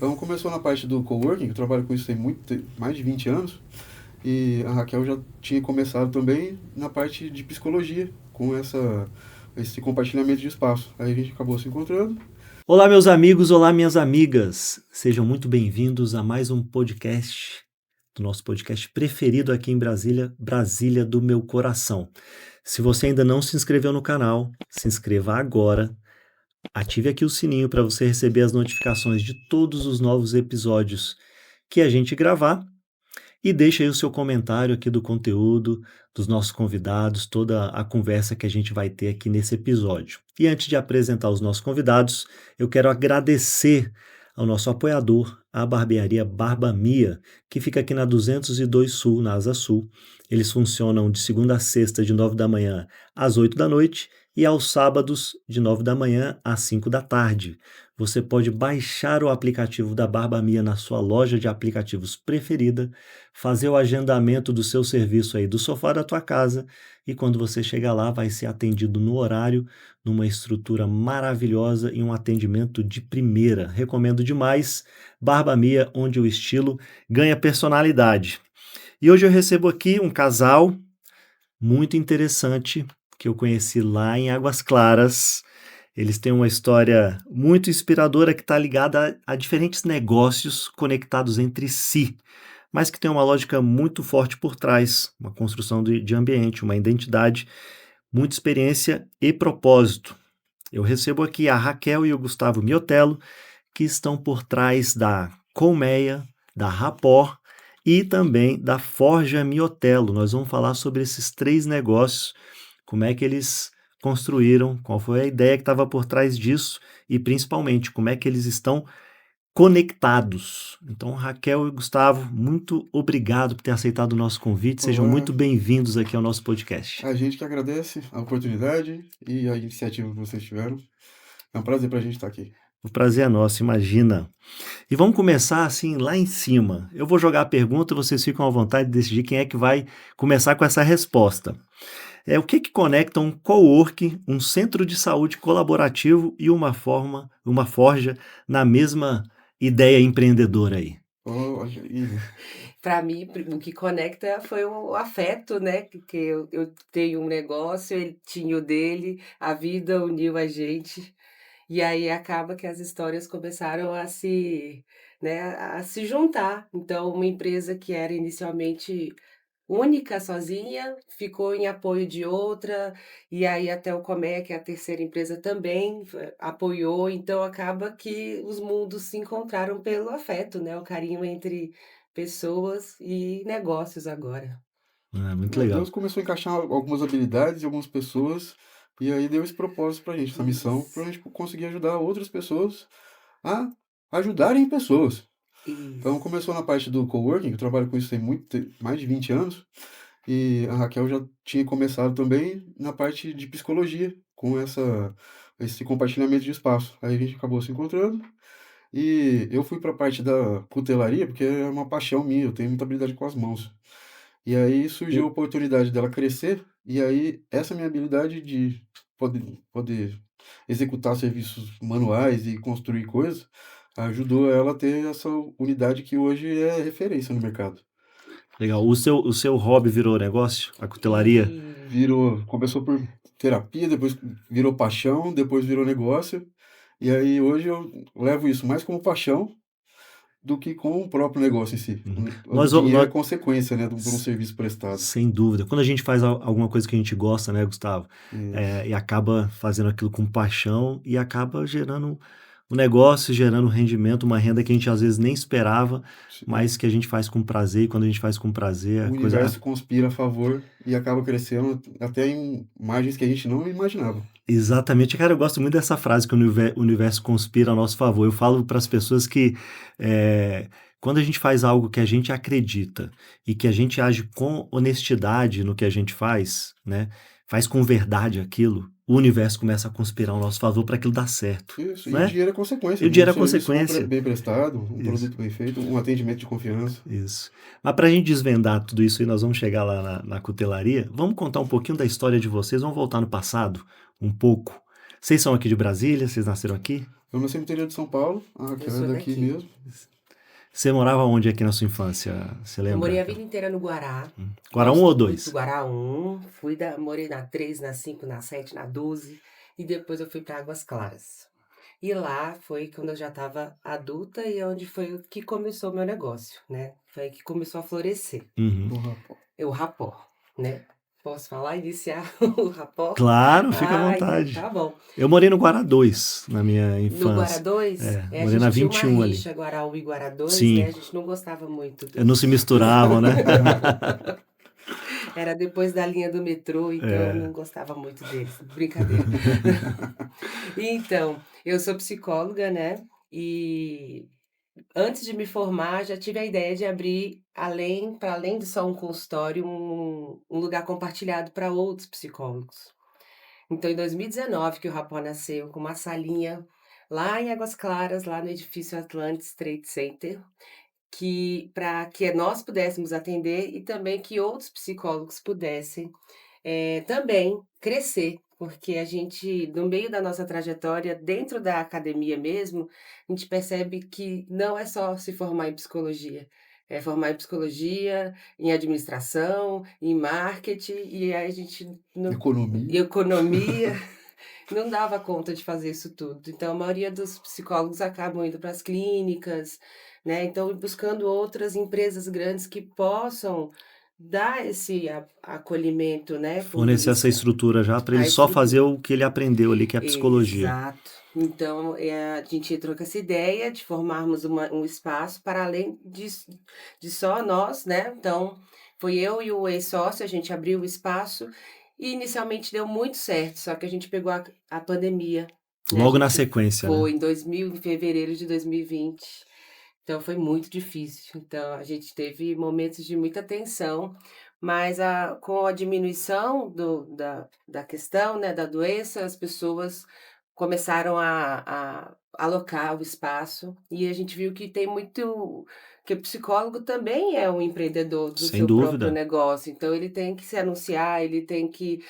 Então começou na parte do coworking, que eu trabalho com isso tem mais de 20 anos, e a Raquel já tinha começado também na parte de psicologia, com esse compartilhamento de espaço. Aí a gente acabou se encontrando. Olá, meus amigos, olá, minhas amigas. Sejam muito bem-vindos a mais um podcast, do nosso podcast preferido aqui em Brasília, Brasília do meu coração. Se você ainda não se inscreveu no canal, se inscreva agora. Ative aqui o sininho para você receber as notificações de todos os novos episódios que a gente gravar. E deixa aí o seu comentário aqui do conteúdo, dos nossos convidados, toda a conversa que a gente vai ter aqui nesse episódio. E antes de apresentar os nossos convidados, eu quero agradecer ao nosso apoiador, a barbearia Barba Mia, que fica aqui na 202 Sul, na Asa Sul. Eles funcionam de segunda a sexta, de 9 da manhã às 8 da noite, e aos sábados, de 9 da manhã às 5 da tarde. Você pode baixar o aplicativo da Barba Mia na sua loja de aplicativos preferida, fazer o agendamento do seu serviço aí do sofá da tua casa, e quando você chegar lá vai ser atendido no horário, numa estrutura maravilhosa e um atendimento de primeira. Recomendo demais Barba Mia, onde o estilo ganha personalidade. E hoje eu recebo aqui um casal muito interessante que eu conheci lá em Águas Claras. Eles têm uma história muito inspiradora que está ligada a diferentes negócios conectados entre si, mas que tem uma lógica muito forte por trás, uma construção de ambiente, uma identidade, muita experiência e propósito. Eu recebo aqui a Raquel e o Gustavo Miotello, que estão por trás da Colmeia, da Rapor e também da Forja Miotello. Nós vamos falar sobre esses três negócios, como é que eles construíram, qual foi a ideia que estava por trás disso e principalmente como é que eles estão conectados. Então, Raquel e Gustavo, muito obrigado por ter aceitado o nosso convite. Sejam Olá, muito bem-vindos aqui ao nosso podcast. a gente que agradece a oportunidade e a iniciativa que vocês tiveram. É um prazer pra gente estar aqui. O prazer é nosso, imagina. E vamos começar assim lá em cima. Eu vou jogar a pergunta, vocês ficam à vontade de decidir quem é que vai começar com essa resposta. O que conecta um coworking, um centro de saúde colaborativo e uma forja na mesma ideia empreendedora aí? Olha, Para mim, o que conecta foi o afeto, né? Que eu tenho um negócio, ele tinha o dele, a vida uniu a gente, e aí acaba que as histórias começaram a se, né, a se juntar. Então, uma empresa que era inicialmente única, sozinha, ficou em apoio de outra, e aí até o Comé, que é a terceira empresa também, apoiou, então acaba que os mundos se encontraram pelo afeto, né, o carinho entre pessoas e negócios agora. Muito legal. Deus começou a encaixar algumas habilidades e algumas pessoas, e aí deu esse propósito pra gente, essa missão, pra Isso, gente conseguir ajudar outras pessoas a ajudarem pessoas. Então isso. começou na parte do coworking, que eu trabalho com isso tem mais de 20 anos, e a Raquel já tinha começado também na parte de psicologia, com esse compartilhamento de espaço. Aí a gente acabou se encontrando, e eu fui para a parte da cutelaria, porque é uma paixão minha, eu tenho muita habilidade com as mãos. E aí surgiu a oportunidade dela crescer, e aí essa minha habilidade de poder executar serviços manuais e construir coisas, ajudou ela a ter essa unidade que hoje é referência no mercado. Legal. O seu hobby virou negócio? A cutelaria? E Começou por terapia, depois virou paixão, depois virou negócio, e aí hoje eu levo isso mais como paixão do que com o próprio negócio em si. Uhum. O dinheiro é Nós, consequência, né, por um serviço prestado. sem dúvida. Quando a gente faz alguma coisa que a gente gosta, né, Gustavo? Isso. E acaba fazendo aquilo com paixão e acaba gerando um negócio, gerando um rendimento, uma renda que a gente às vezes nem esperava, Sim. mas que a gente faz com prazer. E quando a gente faz com prazer, O a coisa. universo conspira a favor e acaba crescendo até em margens que a gente não imaginava. Exatamente, cara, eu gosto muito dessa frase que o universo conspira a nosso favor. Eu falo para as pessoas que quando a gente faz algo que a gente acredita e que a gente age com honestidade no que a gente faz, né, faz com verdade aquilo, o universo começa a conspirar ao nosso favor para aquilo dar certo, Isso, e o né? dinheiro é E consequência. o Um dinheiro é serviço consequência. bem prestado, um Isso. produto bem feito, um atendimento de confiança. Isso. Mas para a gente desvendar tudo isso e nós vamos chegar lá na cutelaria, vamos contar um pouquinho da história de vocês, vamos voltar no passado um pouco. Vocês são aqui de Brasília? Vocês nasceram aqui? Eu nasci no interior de São Paulo, a Eu Raquel é sou daqui daqui. mesmo. Você morava onde aqui na sua infância? Você Eu morei lembra? a vida inteira no Guará. Guará 1 ou Gosto muito do 2? Guará 1. Morei na 3, na 5, na 7, na 12. E depois eu fui para Águas Claras. E lá foi quando eu já estava adulta e onde foi que começou o meu negócio, né? Foi aí que começou a florescer. Uhum. No Rapó. O Rapó, né? Posso falar, iniciar o Rapó? Claro, fica à Então vontade. tá bom. Eu morei no Guará 2 na minha No Guará infância. 2, a Morei na gente tinha uma 21 ali. rixa, Guará 1 e Guará 2, né? Sim, A gente não gostava muito não se misturavam, né? Era depois da linha do metrô, então eu não gostava muito deles. Brincadeira. Então, eu sou psicóloga, né? E antes de me formar, já tive a ideia de abrir, para além de só um consultório, um lugar compartilhado para outros psicólogos. Então, em 2019, que o Rapó nasceu com uma salinha lá em Águas Claras, lá no edifício Atlantis Trade Center, que para que nós pudéssemos atender e também que outros psicólogos pudessem também crescer, porque a gente, no meio da nossa trajetória, dentro da academia mesmo, a gente percebe que não é só se formar em psicologia. É formar em psicologia, em administração, em marketing, e aí a gente não. Economia. Economia, não dava conta de fazer isso tudo. Então, a maioria dos psicólogos acabam indo para as clínicas, né? Então, buscando outras empresas grandes que possam dar esse acolhimento, né? Fornecer essa estrutura já para ele A só estrutura. fazer o que ele aprendeu ali, que é a psicologia. Exato. Então, a gente entrou com essa ideia de formarmos um espaço para além de só nós, né? Então, foi eu e o ex-sócio, a gente abriu o espaço e inicialmente deu muito certo, só que a gente pegou a pandemia, né? A Logo na gente sequência, né? foi em fevereiro de 2020. Então foi muito difícil. Então a gente teve momentos de muita tensão, mas com a diminuição da questão, né, da doença, as pessoas começaram a alocar o espaço e a gente viu que tem muito que o psicólogo também é um empreendedor do Sem seu próprio dúvida. negócio, então ele tem que se anunciar, ele tem que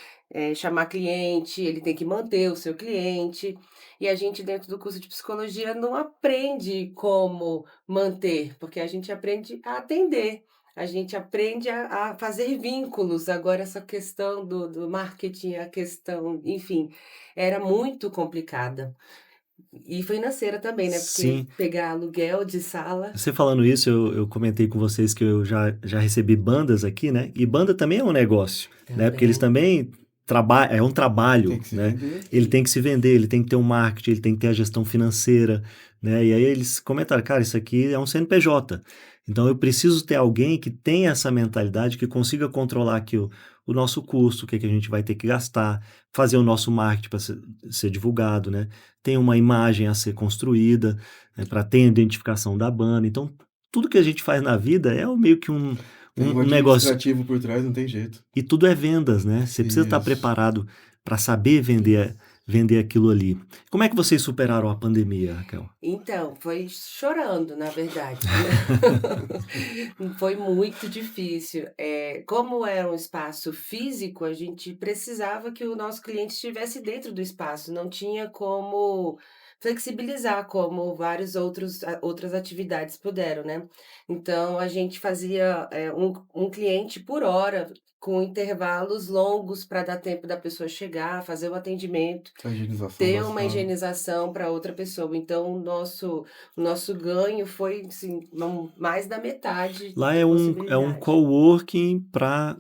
chamar cliente, ele tem que manter o seu cliente. E a gente, dentro do curso de psicologia, não aprende como manter, porque a gente aprende a atender, a gente aprende a fazer vínculos. Agora, essa questão do marketing, a questão, enfim, era muito complicada. E financeira também, né? Porque Sim. pegar aluguel de sala. Você falando isso, eu comentei com vocês que eu já recebi bandas aqui, né? E banda também é um negócio, né? Porque eles também trabalham, é um trabalho, Tem que se né? vender. Ele tem que se vender, ele tem que ter um marketing, ele tem que ter a gestão financeira, né? E aí eles comentaram, cara, isso aqui é um CNPJ. Então eu preciso ter alguém que tenha essa mentalidade, que consiga controlar aqui o nosso custo, o que a gente vai ter que gastar, fazer o nosso marketing para ser divulgado, né? Tem uma imagem a ser construída, né, para ter a identificação da banda. Então, tudo que a gente faz na vida é meio que um Tem um negócio. administrativo por trás, não tem jeito. E tudo é vendas, né? Você precisa estar Isso. preparado para saber vender aquilo ali. Como é que vocês superaram a pandemia, Raquel? Então, foi chorando, na verdade, né. Foi muito difícil. Como era um espaço físico, a gente precisava que o nosso cliente estivesse dentro do espaço, não tinha como flexibilizar como vários outras atividades puderam, né. Então a gente fazia, um cliente por hora, com intervalos longos para dar tempo da pessoa chegar, fazer o atendimento. A higienização Ter da uma sala. higienização para outra pessoa, então o nosso ganho foi, assim, mais da metade Lá de é um possibilidade. coworking para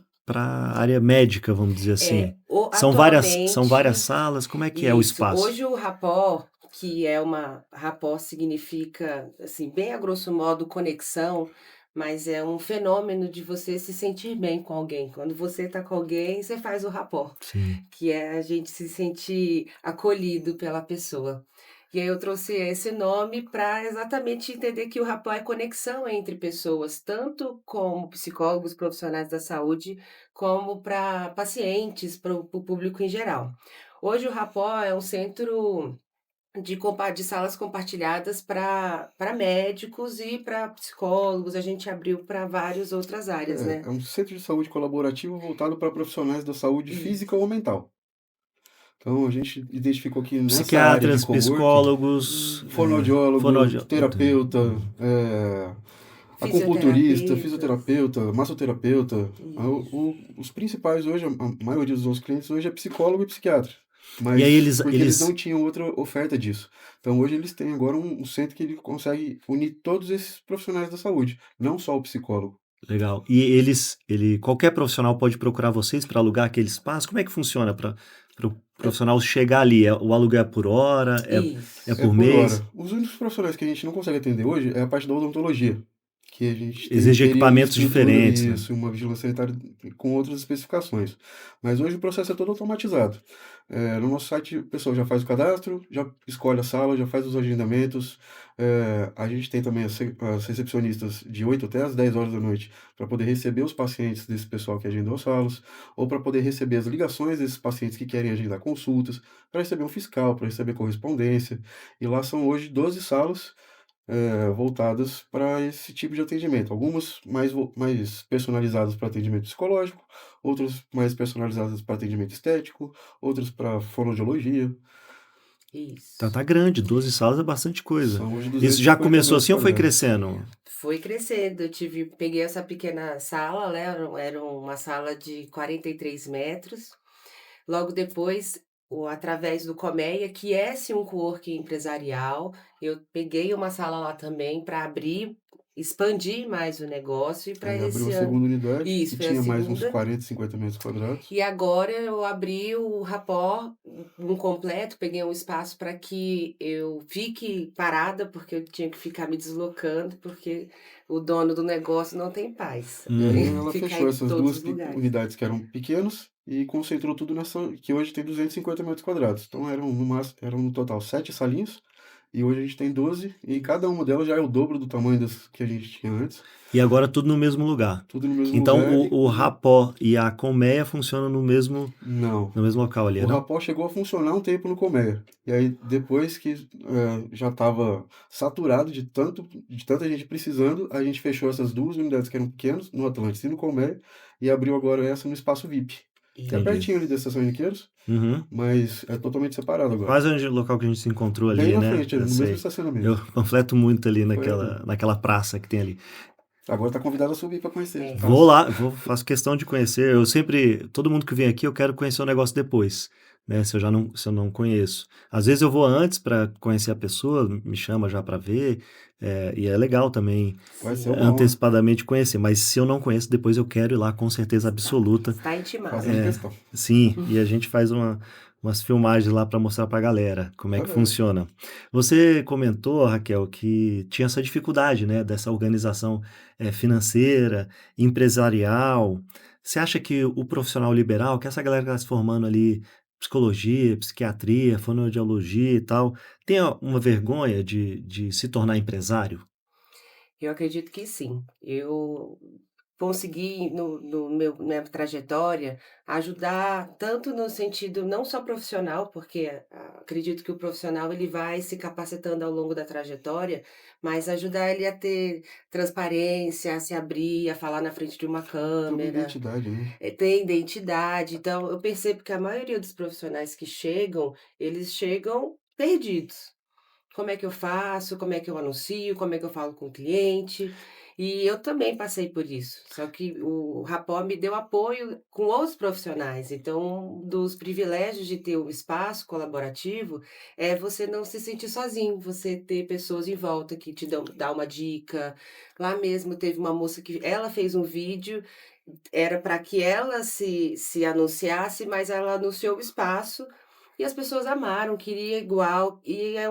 área médica, vamos dizer assim. São várias Atualmente salas, como é que é o isso, espaço? hoje o Rapó, que é uma Rapó significa, assim, bem a grosso modo conexão, mas é um fenômeno de você se sentir bem com alguém. Quando você está com alguém, você faz o Rapó. Sim. Que é a gente se sentir acolhido pela pessoa. E aí eu trouxe esse nome para exatamente entender que o rapport é conexão entre pessoas, tanto como psicólogos profissionais da saúde, como para pacientes, para o público em geral. Hoje o rapport é um centro de salas compartilhadas para médicos e para psicólogos, a gente abriu para várias outras áreas, né. É um centro de saúde colaborativo voltado para profissionais da saúde física Isso. ou mental. Então a gente identificou que nessa área de Psiquiatras, coworking, psicólogos, fonoaudiólogo, terapeuta, acupunturista, Fisioterapeutas. fisioterapeuta, massoterapeuta. Isso. Os principais hoje, a maioria dos nossos clientes hoje é psicólogo e psiquiatra. E aí Mas eles, porque eles não eles, tinham outra oferta disso. Então hoje eles têm agora um centro que ele consegue unir todos esses profissionais da saúde, não só o psicólogo. legal. Qualquer profissional pode procurar vocês para alugar aquele espaço? Como é que funciona para o É, profissional chegar ali? O aluguel é por hora? É Isso. é por por mês? hora. Os únicos profissionais que a gente não consegue atender hoje é a parte da odontologia, que a gente Exige teria uma equipamentos estrutura, diferentes, né? isso, uma vigilância sanitária com outras especificações. Mas hoje o processo é todo automatizado. No nosso site, o pessoal já faz o cadastro, já escolhe a sala, já faz os agendamentos. A gente tem também as recepcionistas de 8 até as 10 horas da noite para poder receber os pacientes desse pessoal que agendou as salas, ou para poder receber as ligações desses pacientes que querem agendar consultas, para receber um fiscal, para receber correspondência. E lá são hoje 12 salas voltadas para esse tipo de atendimento. Algumas mais personalizadas para atendimento psicológico, outras mais personalizadas para atendimento estético, outras para fonoaudiologia. Isso. Tá grande, 12 salas é bastante coisa. São hoje Isso 250 já começou metros assim ou foi quadrados. crescendo? Foi crescendo. Peguei essa pequena sala, né? Era uma sala de 43 metros. Logo depois, através do Colmeia, que é sim um coworking empresarial, eu peguei uma sala lá também para abrir, expandir mais o negócio e para Aí abriu esse a ano. segunda unidade, que Isso, foi a tinha mais uns segunda. 40, 50 metros quadrados. E agora eu abri o Rapó um completo, peguei um espaço para que eu fique parada, porque eu tinha que ficar me deslocando, porque o dono do negócio não tem paz, Aí Uhum. ela ficar fechou em essas todos duas os lugares. unidades que eram pequenas e concentrou tudo nessa, que hoje tem 250 metros quadrados. Então eram no total 7 salinhas, e hoje a gente tem 12, e cada uma delas já é o dobro do tamanho das que a gente tinha antes. E agora tudo no mesmo lugar. Tudo no mesmo Então lugar e o com... Rapó e a Colmeia funcionam Não. no mesmo local ali, O não? Rapó chegou a funcionar um tempo no Colmeia. E aí, depois que já estava saturado de tanta gente precisando, a gente fechou essas duas unidades que eram pequenas, no Atlantis e no Colmeia, e abriu agora essa no Espaço VIP, que é Entendi. pertinho ali da Estação Iniqueiros, Uhum. mas é totalmente separado agora. Quase onde o local que a gente se encontrou Bem ali, na né? frente, Eu no mesmo sei. Eu estacionamento. panfleto muito ali Foi ali. naquela praça que tem ali. Agora tá convidado a subir para conhecer o É. Vou espaço. lá, faço questão de conhecer. Todo mundo que vem aqui, eu quero conhecer o negócio depois, né? Se eu não conheço. Às vezes eu vou antes para conhecer a pessoa, me chama já para ver, e é legal também Vai ser Sim, uma honra. antecipadamente conhecer. Mas se eu não conheço, depois eu quero ir lá com certeza absoluta. está intimado. Fazendo questão. Sim, e a gente faz umas filmagens lá para mostrar para a galera como é que Aham. funciona. Você comentou, Raquel, que tinha essa dificuldade, né, dessa organização financeira, empresarial. Você acha que o profissional liberal, que essa galera que está se formando ali, psicologia, psiquiatria, fonoaudiologia e tal, tem uma vergonha de se tornar empresário? Eu acredito que sim. Eu consegui no meu minha trajetória ajudar tanto no sentido não só profissional, porque acredito que o profissional ele vai se capacitando ao longo da trajetória, mas ajudar ele a ter transparência, a se abrir, a falar na frente de uma Tem uma câmera, identidade, né? ter identidade. Então eu percebo que a maioria dos profissionais que chegam, eles chegam perdidos. Como é que eu faço? Como é que eu anuncio? Como é que eu falo com o cliente? E eu também passei por isso, só que o Rapó me deu apoio com outros profissionais, então um dos privilégios de ter um espaço colaborativo é você não se sentir sozinho, você ter pessoas em volta que te dá uma dica. Lá mesmo teve uma moça que ela fez um vídeo, era para que ela se anunciasse, mas ela anunciou o espaço e as pessoas amaram, queria igual, e era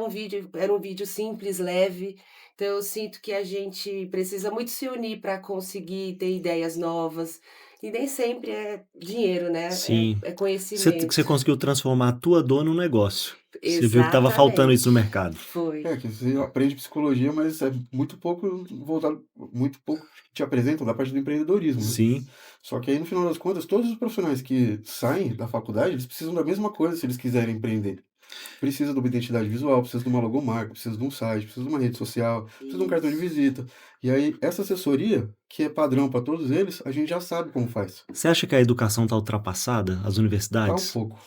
um vídeo simples, leve, então eu sinto que a gente precisa muito se unir para conseguir ter ideias novas, e nem sempre é dinheiro, né, Sim. é Você conhecimento. conseguiu transformar a tua dor num negócio. Você viu que estava faltando isso no Exatamente, mercado. foi. Que você aprende psicologia, mas é muito pouco voltado, muito pouco que te apresentam da parte do empreendedorismo, né? Sim, Só que aí, no final das contas, todos os profissionais que saem da faculdade, eles precisam da mesma coisa se eles quiserem empreender. Precisa de uma identidade visual, precisa de uma logomarca, precisa de um site, precisa de uma rede social, precisa de um cartão de Isso. visita. E aí, essa assessoria, que é padrão para todos eles, a gente já sabe como faz. você acha que a educação está ultrapassada, as Tá um universidades? pouco.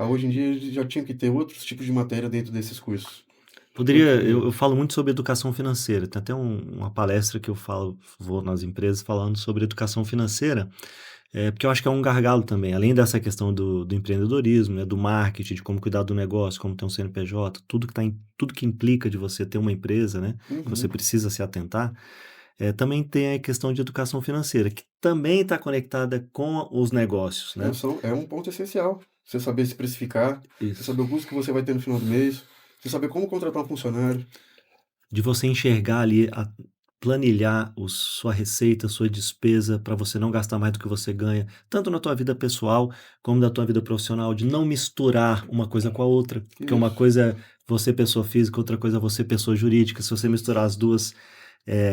Hoje em dia eles já tinham que ter outros tipos de matéria dentro desses cursos. Poderia, Porque eu falo muito sobre educação financeira. Tem até uma palestra que eu falo, vou nas empresas falando sobre educação financeira, porque eu acho que é um gargalo também. Além dessa questão do empreendedorismo, né, do marketing, de como cuidar do negócio, como ter um CNPJ, tudo que implica de você ter uma empresa, né, que você uhum, precisa se atentar, também tem a questão de educação financeira, que também está conectada com os negócios, né? é um ponto essencial. Você saber se precificar, você Isso. saber o custo que você vai ter no final do mês, você saber como contratar um funcionário. De você enxergar ali, planilhar sua receita, sua despesa, para você não gastar mais do que você ganha, tanto na tua vida pessoal como na tua vida profissional, de não misturar uma coisa com a outra, porque uma Isso, coisa é você pessoa física, outra coisa é você pessoa jurídica. Se você misturar as duas,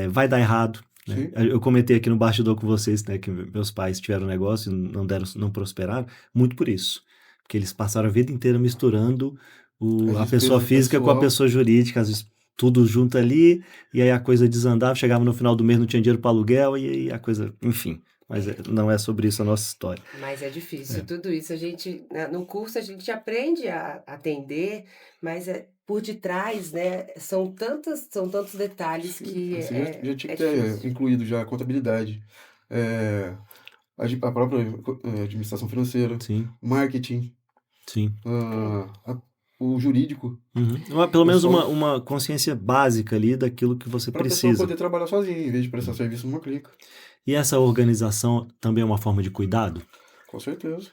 vai dar errado, né? sim. Eu comentei aqui no bastidor com vocês, né, que meus pais tiveram um negócio e não prosperaram, muito por isso, porque eles passaram a vida inteira misturando As a pessoa despesas física com a pessoal, pessoa jurídica, às vezes tudo junto ali, e aí a coisa desandava, chegava no final do mês, não tinha dinheiro para aluguel, e aí a coisa, enfim. Mas É, não é sobre isso a nossa história. mas é difícil. É. Tudo isso a gente, no curso a gente aprende a atender, mas por detrás, né, são tantos detalhes sim. que Você já tinha é que ter difícil. incluído já a contabilidade, eh, a própria administração financeira, Sim, marketing, sim. É. o jurídico. Uhum. Pelo É menos só uma consciência básica ali daquilo que você para a pessoa precisa. poder trabalhar sozinha, em vez de prestar Hum. serviço numa clínica. E essa organização também é uma forma de cuidado? Com certeza.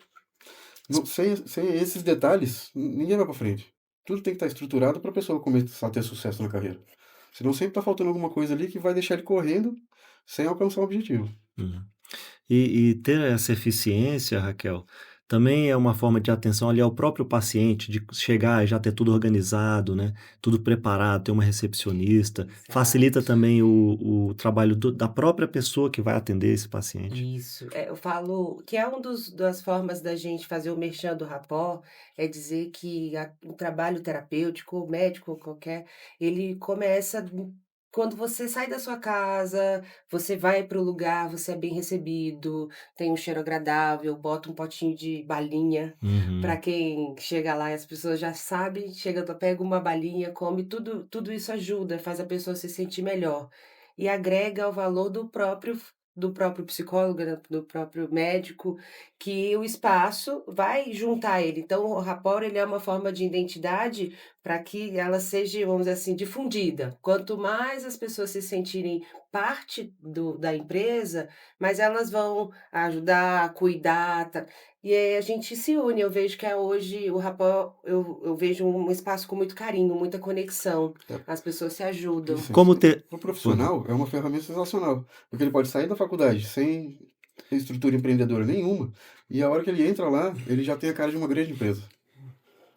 Sem esses detalhes, ninguém vai para frente. Tudo tem que estar estruturado para a pessoa começar a ter sucesso na carreira. Senão sempre está faltando alguma coisa ali que vai deixar ele correndo sem alcançar o objetivo. Uhum. E ter essa eficiência, Raquel, também é uma forma de atenção ali ao próprio paciente, de chegar e já ter tudo organizado, né, tudo preparado, ter uma recepcionista. Facilita Exato. também o trabalho da própria pessoa que vai atender esse paciente. Isso. Eu falo que é das formas da gente fazer o merchan do Rapó, é dizer que o trabalho terapêutico, ou médico, ou qualquer, ele começa quando você sai da sua casa, você vai para o lugar, você é bem recebido, tem um cheiro agradável, bota um potinho de balinha para Uhum. quem chega lá e as pessoas já sabem, pega uma balinha, come, tudo isso ajuda, faz a pessoa se sentir melhor. E agrega ao valor do próprio psicólogo, né, do próprio médico, que o espaço vai juntar ele. Então o rapport ele é uma forma de identidade para que ela seja, vamos dizer assim, difundida. Quanto mais as pessoas se sentirem parte da empresa, mais elas vão ajudar, cuidar, e aí a gente se une. Eu vejo que hoje o rapport, eu vejo um espaço com muito carinho, muita conexão. É, As pessoas se ajudam. isso, Como ter. para o Uhum. profissional é uma ferramenta sensacional, porque ele pode sair da faculdade sem estrutura empreendedora nenhuma, e a hora que ele entra lá, ele já tem a cara de uma grande empresa.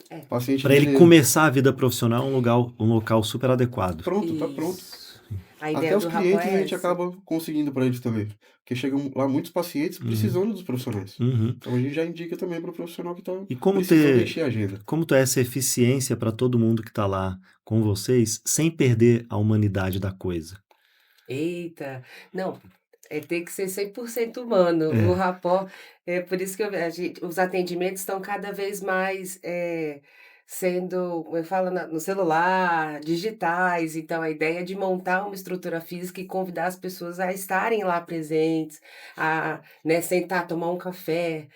É, O paciente Para ele dele começar a vida profissional, um local super adequado. tá pronto. isso. A Até ideia os do rapport clientes a é gente essa. acaba conseguindo para eles também, porque chegam lá muitos pacientes Uhum. precisando dos profissionais. Uhum. Então a gente já indica também para o profissional que está E precisando encher a agenda. como ter essa eficiência para todo mundo que está lá com vocês, sem perder a humanidade da coisa? Eita, não, tem que ser 100% humano. O É. rapport é por isso que os atendimentos estão cada vez mais, sendo, como eu falo, no celular, digitais. Então a ideia é de montar uma estrutura física e convidar as pessoas a estarem lá presentes, né, sentar, tomar um café.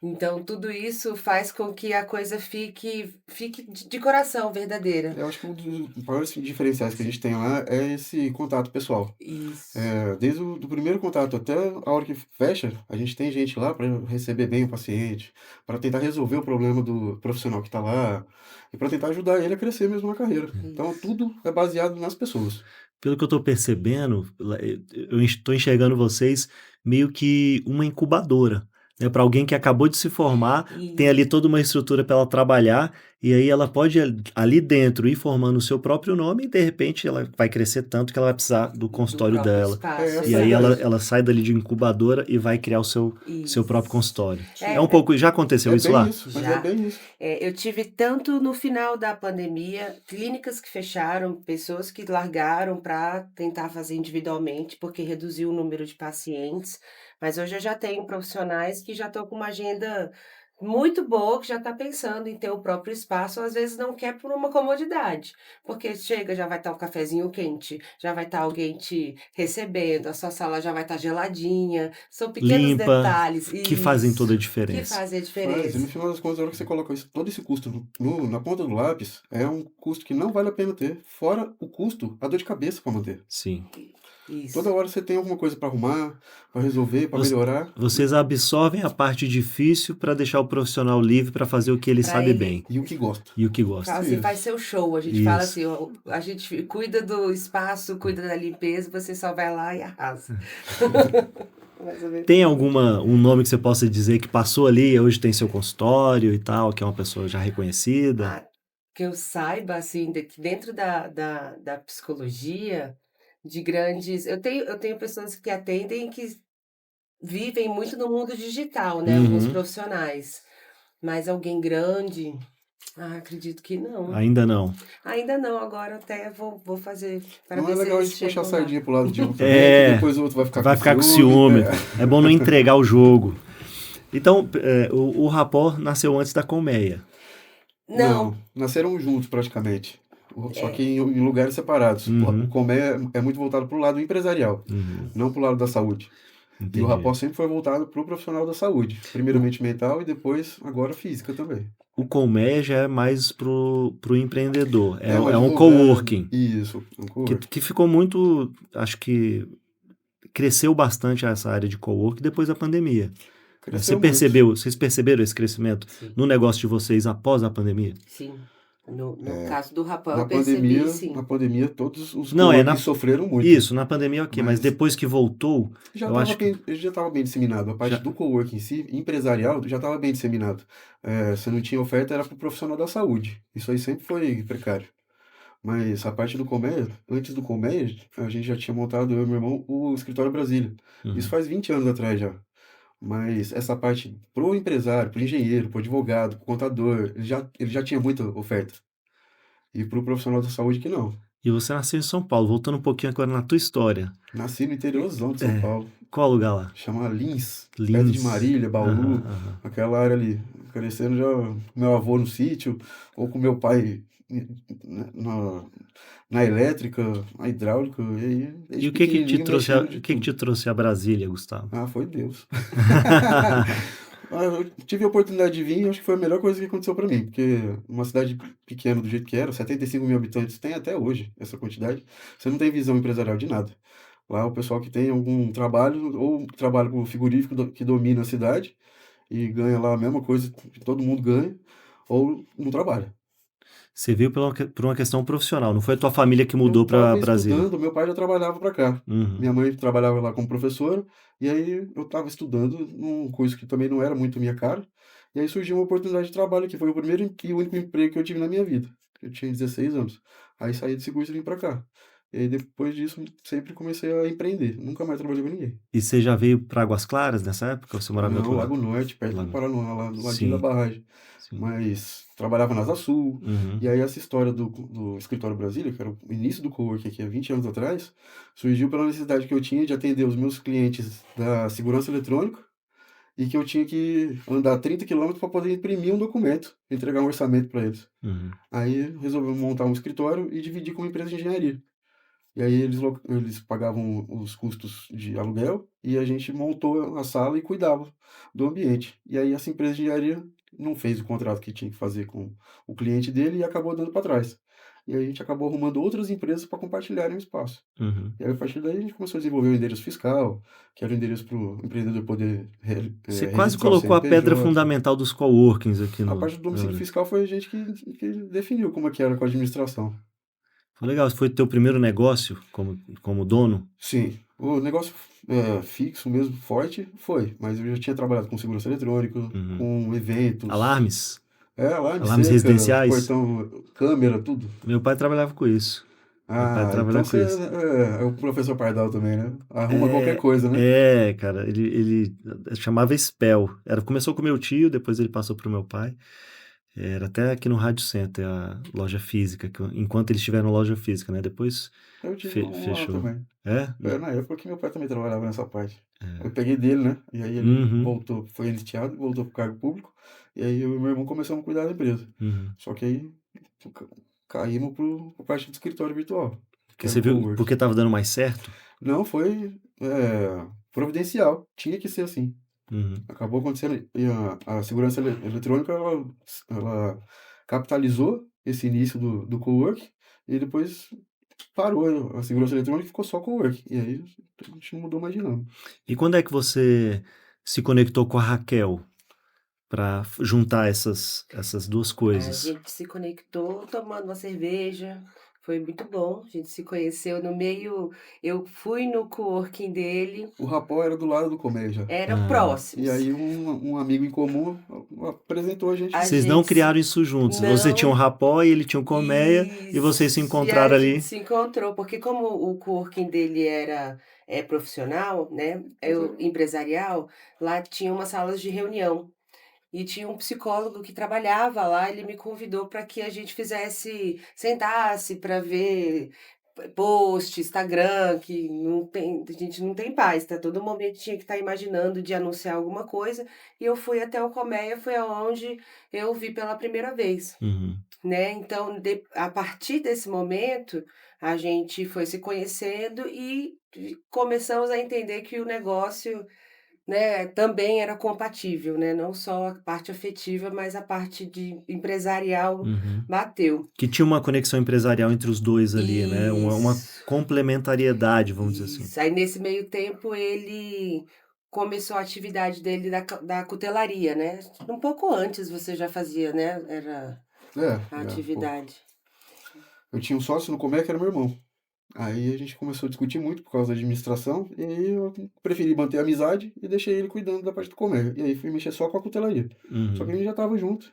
Então tudo isso faz com que a coisa fique de coração, verdadeira. Eu acho que um dos maiores diferenciais que a gente tem lá é esse contato pessoal. Isso. Desde o do primeiro contato até a hora que fecha, a gente tem gente lá para receber bem o paciente, para tentar resolver o problema do profissional que está lá e para tentar ajudar ele a crescer mesmo na carreira. Então Isso. tudo é baseado nas pessoas. Pelo que eu estou percebendo, eu estou enxergando vocês meio que uma incubadora, né? Para alguém que acabou de se formar, tem ali toda uma estrutura para ela trabalhar, e aí ela pode ali dentro ir formando o seu próprio nome, e de repente ela vai crescer tanto que ela vai precisar do Do consultório próprio dela. É espaço, E essa a aí exato. ideia. ela sai dali de incubadora e vai criar o seu próprio Isso. consultório. É um Sim, pouco. Já aconteceu é isso bem lá? isso, mas é Já. bem isso. Eu tive tanto no final da pandemia, clínicas que fecharam, pessoas que largaram para tentar fazer individualmente, porque reduziu o número de pacientes, mas hoje eu já tenho profissionais que já estão com uma agenda muito boa, que já está pensando em ter o próprio espaço, às vezes não quer por uma comodidade, porque chega, já vai estar o cafezinho quente, já vai estar alguém te recebendo, a sua sala já vai estar geladinha, são pequenos Limpa, detalhes que fazem toda a isso, que diferença. fazem a Faz, e no diferença. final das contas, a hora que você coloca todo esse custo na ponta do lápis, é um custo que não vale a pena ter, fora o custo, a dor de cabeça para manter. Sim. Toda Isso. hora você tem alguma coisa para arrumar, para resolver, para Voc- melhorar, Vocês absorvem a parte difícil para deixar o profissional livre para fazer o que ele Para sabe bem ele e o que gosta. e o que gosta. fala assim: "Faz Isso. seu show", a gente fala Isso. assim: "Ó, a gente cuida do espaço, cuida da limpeza, você só vai lá e arrasa". Mais ou menos Tem assim. um nome que você possa dizer que passou ali, hoje tem seu consultório e tal, que é uma pessoa já reconhecida? Ah, que eu saiba, assim, de que dentro da psicologia, de grandes eu tenho pessoas que atendem que vivem muito no mundo digital, né, alguns Uhum. profissionais, mas alguém grande, acredito que não. Ainda não. Ainda não, agora até vou fazer para Não é ver se legal a eles gente puxar a chegam lá. sardinha pro lado de um também, que É, depois o outro vai ficar com vai ficar com ciúme. ciúme. É bom não entregar o jogo. Então, o Rapó nasceu antes da Colmeia. Não, Não, nasceram juntos praticamente, só que é, em lugares separados. O Uhum, Comé é muito voltado pro lado empresarial, uhum, não pro lado da saúde. E o entendi. Rapó sempre foi voltado pro profissional da saúde, O, primeiramente mental e depois, agora física também. o Colmeia já é mais pro empreendedor. É, É um é um advogado, coworking. isso, um coworking. Que ficou muito. Acho que cresceu bastante essa área de coworking depois da pandemia. Né? Cresceu muito. Vocês perceberam esse crescimento sim, no negócio de vocês após a pandemia? sim. No caso do rapaz Na eu percebi pandemia, na sim. pandemia todos os Não, é coworkings na. sofreram muito, Isso, na pandemia ok, mas mas depois que voltou, eu acho que já estava bem disseminado. A parte já. do coworking em si, empresarial, já estava bem disseminado. Se não tinha oferta, era para o profissional da saúde. Isso aí sempre foi precário. Mas a parte do Colmeia, antes do Colmeia, a gente já tinha montado, eu e meu irmão, o Escritório Brasília. Isso Uhum. faz 20 anos atrás já. Mas essa parte pro empresário, pro engenheiro, pro advogado, pro contador, ele já tinha muita oferta. E pro profissional da saúde que não. E você nasceu em São Paulo, voltando um pouquinho agora na tua história. Nasci no interiorzão de São Paulo. Qual lugar lá? Chama Lins, perto de Lins. Marília, Aham, Bauru, aham. aquela área ali. Crescendo já com meu avô no sítio, ou com meu pai na, na elétrica, na hidráulica, e aí, E desde pequenininho mexendo de o que que tudo. te trouxe a Brasília, Gustavo? Ah, foi Deus. Eu tive a oportunidade de vir e acho que foi a melhor coisa que aconteceu para mim, porque uma cidade pequena do jeito que era, 75 mil habitantes, tem até hoje essa quantidade, você não tem visão empresarial de nada. Lá o pessoal que tem algum trabalho, ou trabalha com o frigorífico que domina a cidade e ganha lá a mesma coisa que todo mundo ganha, ou não trabalha. Você veio por uma questão profissional, não foi a tua família que Eu mudou para estava Brasília. estudando, meu pai já trabalhava para cá. Uhum. Minha mãe trabalhava lá como professora, e aí eu estava estudando num curso que também não era muito minha cara. E aí surgiu uma oportunidade de trabalho que foi o primeiro e único emprego que eu tive na minha vida. Eu tinha 16 anos. Aí saí desse curso e vim para cá. E aí depois disso sempre comecei a empreender. Nunca mais trabalhei com ninguém. E você já veio para Águas Claras nessa época ou você morava em outro Não, lugar? Lago Norte, perto do Lá, Paraná, lá do ladinho da sim, barragem. sim. Mas trabalhava na Asa Sul. Uhum. E aí essa história do Escritório Brasília, que era o início do coworking aqui há 20 anos atrás, surgiu pela necessidade que eu tinha de atender os meus clientes da segurança eletrônica e que eu tinha que andar 30 quilômetros para poder imprimir um documento, entregar um orçamento para eles. Uhum. Aí resolvemos montar um escritório e dividir com uma empresa de engenharia. E aí eles pagavam os custos de aluguel e a gente montou a sala e cuidava do ambiente. E aí essa empresa de engenharia não fez o contrato que tinha que fazer com o cliente dele e acabou dando para trás. E aí a gente acabou arrumando outras empresas para compartilharem o espaço. Uhum. E aí a partir daí a gente começou a desenvolver o endereço fiscal, que era o endereço para o empreendedor poder Você quase registrar o colocou a pedra CNPJ. fundamental dos coworkings aqui A no. parte do domicílio fiscal foi a gente que definiu como é que era com a administração. Foi legal, foi teu primeiro negócio como dono? Sim, o negócio fixo mesmo, forte, foi, mas eu já tinha trabalhado com segurança eletrônica, Uhum. com eventos, Alarmes? alarme Alarmes seca, residenciais? portão, câmera, tudo. Meu pai trabalhava com isso. Meu pai Ah, então trabalhava com você isso. é o professor Pardal também, né? Arruma qualquer coisa, né? Cara, ele chamava Spell. Começou com meu tio, depois ele passou pro meu pai. Era até aqui no Rádio Center, a loja física, enquanto eles tiveram loja física, né? Depois Eu tive um lá fechou. também. É? Era na época que meu pai também trabalhava nessa parte. Eu peguei dele, né? E aí ele Uhum. voltou, foi enteado, voltou pro cargo público, E aí eu e meu irmão começamos a cuidar da empresa. Uhum. Só que aí ca- caímos pro parte do escritório virtual, que Porque era o você viu, coworking. porque tava dando mais certo? Não, foi providencial, tinha que ser assim. Uhum. Acabou acontecendo, e a segurança eletrônica, ela capitalizou esse início do coworking, e depois parou a segurança eletrônica e ficou só coworking. E aí a gente não mudou mais de nada. E quando é que você se conectou com a Raquel para juntar essas duas A coisas? gente se conectou tomando uma cerveja, foi muito bom. A gente se conheceu no meio. Eu fui no coworking dele, O Rapó era do lado do Colmeia já. eram Ah, E próximos. aí um amigo em comum apresentou a gente. A vocês não gente criaram se. isso juntos. Você tinha um Não. Rapó e ele tinha um Colmeia e vocês se Isso. E encontraram a gente ali. se encontrou, porque como o coworking dele é profissional, né? Empresarial, lá tinha umas salas de reunião. E tinha um psicólogo que trabalhava lá, ele me convidou para que a gente sentasse para ver post, Instagram, que não tem, a gente não tem paz, tá? Todo momento tinha que estar imaginando de anunciar alguma coisa. E eu fui até o Colmeia, foi aonde eu vi pela primeira vez, Uhum. né? Então, a partir desse momento, a gente foi se conhecendo e começamos a entender que o negócio, né, também era compatível, né, não só a parte afetiva, mas a parte de empresarial Uhum. bateu. Que tinha uma conexão empresarial entre os dois ali, né? Uma Isso, complementariedade, vamos dizer assim. isso. Aí nesse meio tempo ele começou a atividade dele da cutelaria, né. Um pouco antes você já fazia, né, era a Pô, atividade. eu tinha um sócio no Colmeia que era meu irmão. Aí a gente começou a discutir muito por causa da administração, e aí eu preferi manter a amizade e deixei ele cuidando da parte do Colmeia. E aí fui mexer só com a cutelaria. Só que a Uhum. gente já tava junto.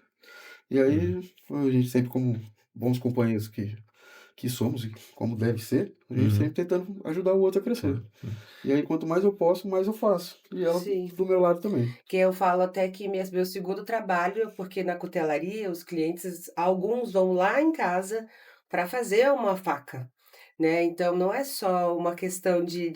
E Uhum. aí a gente sempre, como bons companheiros que somos, e como deve ser, a gente Uhum. sempre tentando ajudar o outro a crescer. Claro. E aí quanto mais eu posso, mais eu faço. E ela Sim. do meu lado também. Que eu falo até que meu segundo trabalho, porque na cutelaria os clientes, alguns vão lá em casa para fazer uma faca, né, então não é só uma questão de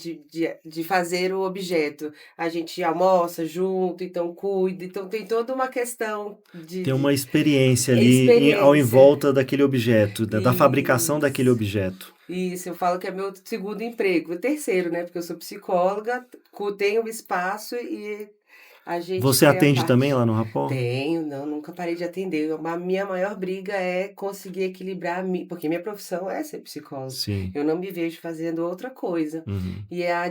fazer o objeto, a gente almoça junto, então cuida, então tem toda uma questão Tem de uma experiência ali ao em experiência. volta daquele objeto, da fabricação daquele Isso. objeto. Isso, eu falo que é meu segundo emprego, o terceiro, né, porque eu sou psicóloga, tenho um espaço e a gente Você tem a atende também parte. lá no Rapó? Tenho, não, nunca parei de atender. A minha maior briga é conseguir equilibrar, porque minha profissão é ser psicóloga. Sim. Eu não me vejo fazendo outra coisa. Uhum. E a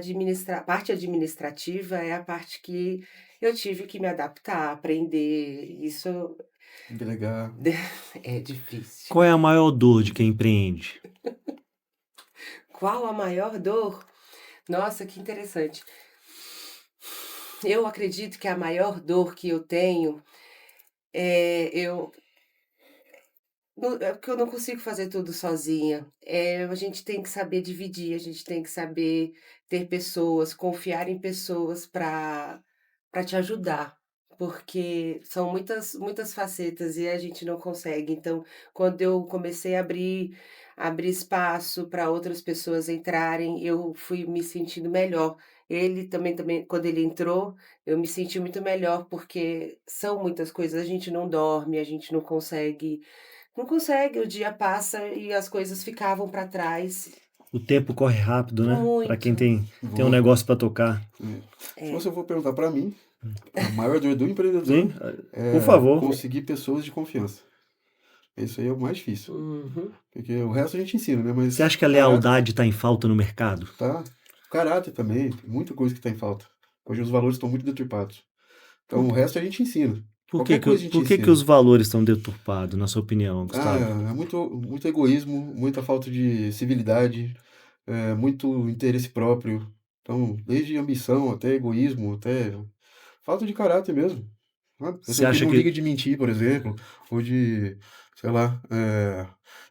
parte administrativa é a parte que eu tive que me adaptar, aprender. Isso Delegar. é difícil. Qual é a maior dor de quem empreende? Qual a maior dor? Nossa, que interessante. Eu acredito que a maior dor que eu tenho eu é porque eu não consigo fazer tudo sozinha. A gente tem que saber dividir, a gente tem que saber ter pessoas, confiar em pessoas para te ajudar, porque são muitas facetas e a gente não consegue. Então, quando eu comecei a abrir espaço para outras pessoas entrarem, eu fui me sentindo melhor. Ele também quando ele entrou, eu me senti muito melhor, porque são muitas coisas, a gente não dorme, a gente não consegue, o dia passa e as coisas ficavam para trás. O tempo corre rápido, né? Para quem Muito. tem um Voa. negócio para tocar. Se É. você for perguntar para mim, a maior dor do Sim, empreendedor por é favor. conseguir pessoas de confiança. Isso aí é o mais difícil. Uhum. Porque o resto a gente ensina, né? Você Mas acha que a caráter, lealdade está em falta no mercado? tá? Caráter também, tem muita coisa que está em falta. Hoje os valores estão muito deturpados. Por, Então o resto a gente ensina. por que Qualquer que, coisa a gente por que que ensina. os valores estão deturpados, na sua opinião, Gustavo? É muito egoísmo, muita falta de civilidade, muito interesse próprio. Então, desde ambição até egoísmo, até falta de caráter mesmo. Sabe? Você Pessoa que acha não liga que de mentir, por exemplo, ou de, sei lá,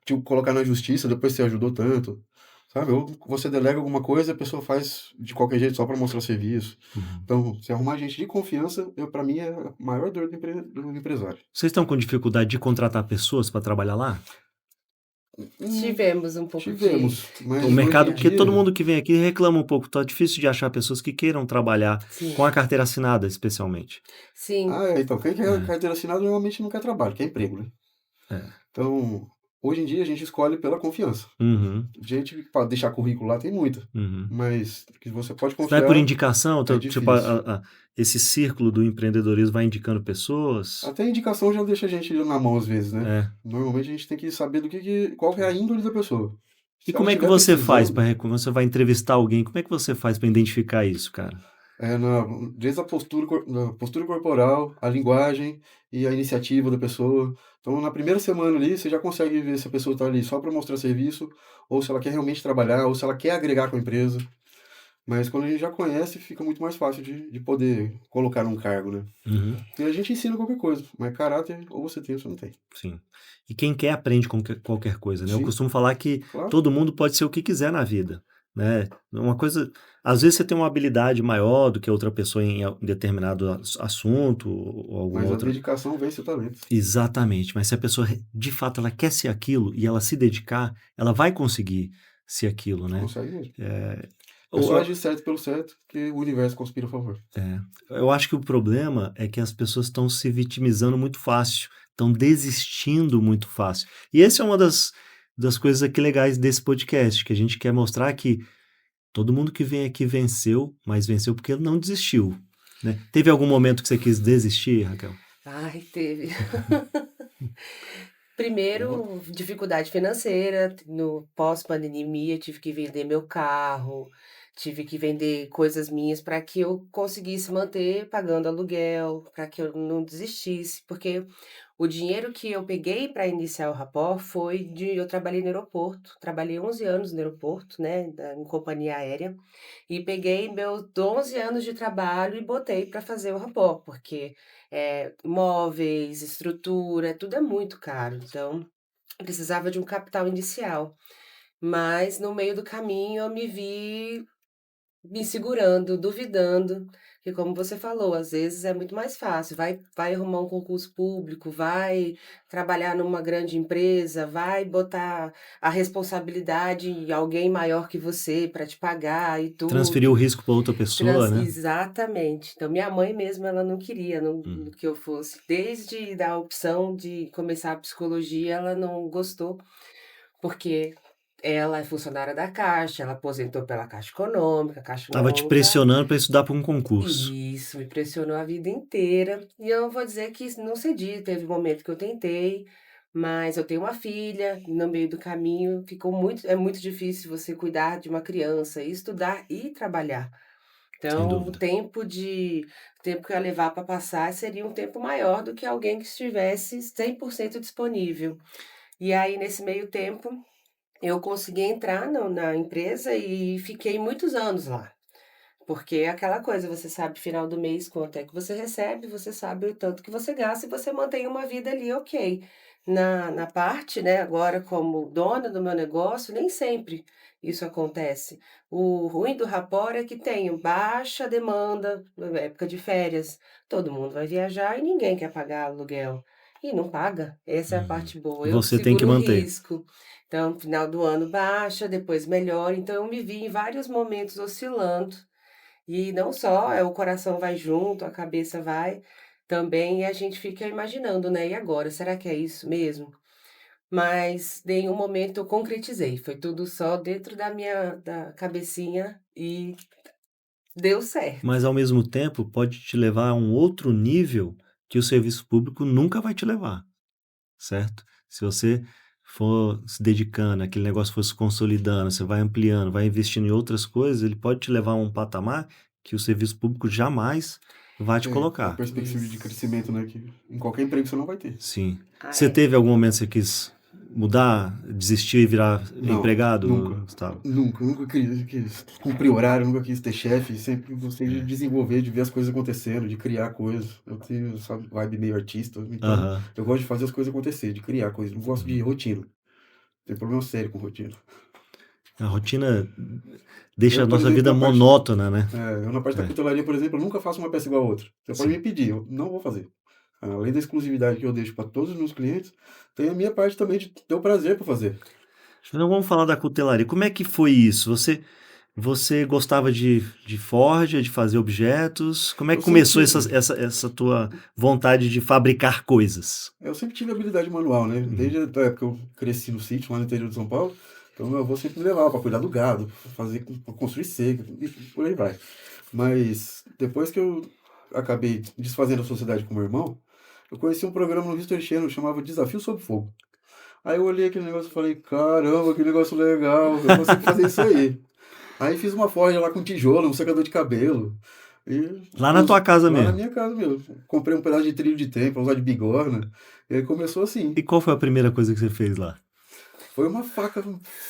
te colocar na justiça depois que você ajudou tanto. Sabe? Ou você delega alguma coisa e a pessoa faz de qualquer jeito só para mostrar serviço. Uhum. Então, se arrumar gente de confiança, para mim é a maior dor do empresário. Vocês estão com dificuldade de contratar pessoas para trabalhar lá? Tivemos um pouco de Tivemos, mas O hoje mercado, em porque todo dia, mundo que vem aqui reclama um pouco, tá difícil de achar pessoas que queiram trabalhar com sim, a carteira assinada, especialmente. sim, então, quem quer É, carteira assinada normalmente não quer trabalho, quer emprego, né? é. Então, hoje em dia a gente escolhe pela confiança. Uhum, Gente para deixar currículo lá tem muita, uhum. mas que você pode Vai por confiar indicação, é tipo, difícil. esse círculo do empreendedorismo vai indicando pessoas. Até a indicação já deixa a gente na mão às vezes, né? É. Normalmente a gente tem que saber qual que é a índole da pessoa. E Se ela como é que estiver você faz precisando, para quando você vai entrevistar alguém? Como é que você faz para identificar isso, cara? é desde a postura, da postura corporal, a linguagem e a iniciativa da pessoa. Então, na primeira semana ali, você já consegue ver se a pessoa está ali só para mostrar serviço, ou se ela quer realmente trabalhar, ou se ela quer agregar com a empresa. Mas quando a gente já conhece, fica muito mais fácil de poder colocar num cargo, né? Uhum, E a gente ensina qualquer coisa, mas caráter ou você tem ou você não tem. sim. E quem quer aprende com qualquer coisa, né? Eu Sim, costumo falar que claro. todo mundo pode ser o que quiser na vida, né? Uma coisa, às vezes você tem uma habilidade maior do que outra pessoa em determinado assunto ou alguma Mas a outra. dedicação vence o talento. Exatamente, mas se a pessoa de fato ela quer ser aquilo e ela se dedicar, ela vai conseguir ser aquilo, né? Consegue mesmo. É, É só o- agir certo pelo certo que o universo conspira a favor. É, eu acho que o problema é que as pessoas estão se vitimizando muito fácil, estão desistindo muito fácil. E essa é uma das coisas aqui legais desse podcast, que a gente quer mostrar que todo mundo que vem aqui venceu, mas venceu porque não desistiu, né? Teve algum momento que você quis desistir, Raquel? ai, teve. Opa. Primeiro, dificuldade financeira, no pós-pandemia, tive que vender meu carro, tive que vender coisas minhas para que eu conseguisse manter pagando aluguel, para que eu não desistisse, porque o dinheiro que eu peguei para iniciar o Rapport foi de eu trabalhei no aeroporto, trabalhei 11 anos no aeroporto, né, em companhia aérea, e peguei meus 11 anos de trabalho e botei para fazer o Rapport, porque, móveis, estrutura, tudo é muito caro, então precisava de um capital inicial. Mas no meio do caminho eu me vi me segurando, duvidando, que como você falou, às vezes é muito mais fácil, vai arrumar um concurso público, vai trabalhar numa grande empresa, vai botar a responsabilidade em alguém maior que você para te pagar e Transferir o tudo. risco para outra pessoa, né? Exatamente. Então minha mãe mesmo, ela não queria Hum, que eu fosse desde da opção de começar a psicologia, ela não gostou, porque ela é funcionária da Caixa, ela aposentou pela Caixa Tava te Econômica. pressionando para estudar para um concurso. Isso, me pressionou a vida inteira. E eu vou dizer que não cedi, teve um momento que eu tentei, mas eu tenho uma filha, no meio do caminho é muito difícil você cuidar de uma criança, estudar e trabalhar. Sem Então, dúvida. o tempo que eu ia levar para passar seria um tempo maior do que alguém que estivesse 100% disponível. E aí, nesse meio tempo, eu consegui entrar na empresa e fiquei muitos anos lá. Porque é aquela coisa, você sabe final do mês quanto é que você recebe, você sabe o tanto que você gasta e você mantém uma vida ali ok. Na parte, né, agora como dona do meu negócio, nem sempre isso acontece. O ruim do Rapport é que tem baixa demanda na época de férias. Todo mundo vai viajar e ninguém quer pagar aluguel. E não paga. Essa é a Uhum. parte boa. E Eu que você tem que seguro o manter. risco. Então, final do ano baixa, depois melhora. Então, eu me vi em vários momentos oscilando e não só, o coração vai junto, a cabeça vai também, e a gente fica imaginando, né: "E agora, será que é isso mesmo?". Mas nenhum momento eu concretizei, foi tudo só dentro da cabecinha e deu certo. Mas ao mesmo tempo pode te levar a um outro nível que o serviço público nunca vai te levar, certo? Se você for se dedicando, aquele negócio for se consolidando, você vai ampliando, vai investindo em outras coisas, ele pode te levar a um patamar que o serviço público jamais vai te É a colocar. perspectiva de Isso. crescimento, né? Que em qualquer emprego você não vai ter. Sim. Ah, Você é. teve algum momento que você quis mudar, desistir e virar Não, nunca. empregado, Gustavo? Nunca quis cumprir horário, nunca quis ter chefe, sempre gostei de É. desenvolver, de ver as coisas acontecendo, de criar coisas. Eu tenho essa vibe meio artista, então Aham. eu gosto de fazer as coisas acontecer, de criar coisas. Não gosto de Uhum. rotina. Tem problema sério com rotina. A rotina deixa a Eu, por nossa exemplo, vida monótona, né? eu na parte da É, cutelaria, por exemplo, eu nunca faço uma peça igual a outra. Você pode me sim. pedir, eu não vou fazer. Além da exclusividade que eu deixo para todos os meus clientes, tem a minha parte também de ter o prazer por fazer. Então vamos falar da cutelaria. Como é que foi isso? Você gostava de forja, de fazer objetos? Como é Eu que sempre começou tive. essa tua vontade de fabricar coisas? Eu sempre tive habilidade manual, né? Uhum. Desde a época que eu cresci no sítio, lá no interior de São Paulo. Então, meu avô sempre me levava para cuidar do gado, pra construir cerca, e por aí vai. Mas depois que eu acabei desfazendo a sociedade com meu irmão, eu conheci um programa no History Channel chamava Desafio Sob Fogo. Aí eu olhei aquele negócio e falei, caramba, que negócio legal, eu consigo fazer isso aí. Aí fiz uma forja lá com tijolo, um secador de cabelo. E Lá na tua casa lá na mesmo. minha casa mesmo. Comprei um pedaço de trilho de trem pra usar de bigorna. E aí começou assim. E qual foi a primeira coisa que você fez lá? Foi uma faca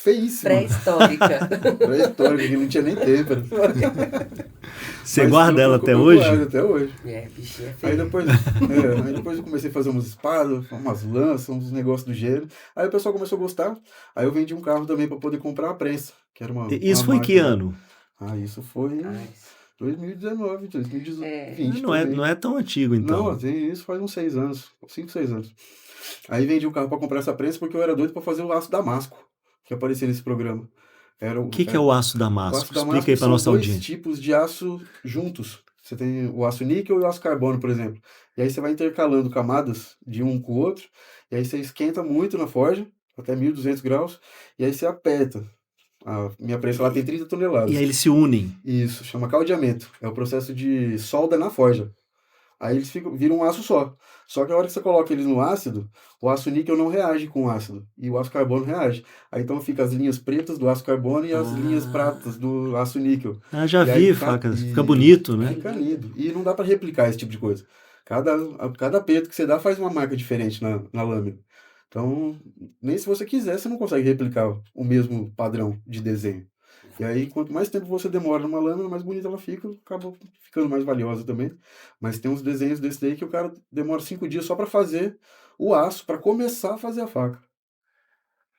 feíssima, Pré-histórica. pré-histórica, que não tinha nem têmpera. Você Mas guarda ela até eu guardo hoje? até hoje. Bichinha é Aí feia. depois, aí depois eu comecei a fazer umas espadas, umas lanças, uns negócios do gênero. Aí o pessoal começou a gostar. Aí eu vendi um carro também para poder comprar a prensa, que era uma Isso foi que máquina. ano? Ah, isso foi em Ai, 2019, é. 2020 Não por é, aí. não é tão antigo, Não, então. tem isso faz uns 6 anos, 5, 6 anos. Aí vendi o carro para comprar essa prensa porque eu era doido para fazer o aço damasco, que aparecia nesse programa. Era O o, que que é era, o aço o aço damasco? Explica damasco aí para são nossa dois audiência. tipos de aço juntos. Você tem o aço níquel e o aço carbono, por exemplo. E aí você vai intercalando camadas de um com o outro, e aí você esquenta muito na forja, até 1200 graus, e aí você aperta. A minha prensa lá tem 30 E aí toneladas. eles se unem. Isso, chama caldeamento. É o processo de solda na forja. Aí eles viram um aço só. Só que a hora que você coloca eles no ácido, o aço níquel não reage com o ácido. E o aço carbono reage. Aí então fica as linhas pretas do aço carbono e as linhas pratas Ah, do aço níquel. já E aí vi facas. Fica bonito, né? fica lindo. E não dá para replicar esse tipo de coisa. Cada aperto que você dá faz uma marca diferente na lâmina. Então, nem se você quiser, você não consegue replicar o mesmo padrão de desenho. E aí, quanto mais tempo você demora numa lâmina, mais bonita ela fica, acaba ficando mais valiosa também. Mas tem uns desenhos desse daí que o cara demora 5 dias só para fazer o aço, para começar a fazer a faca.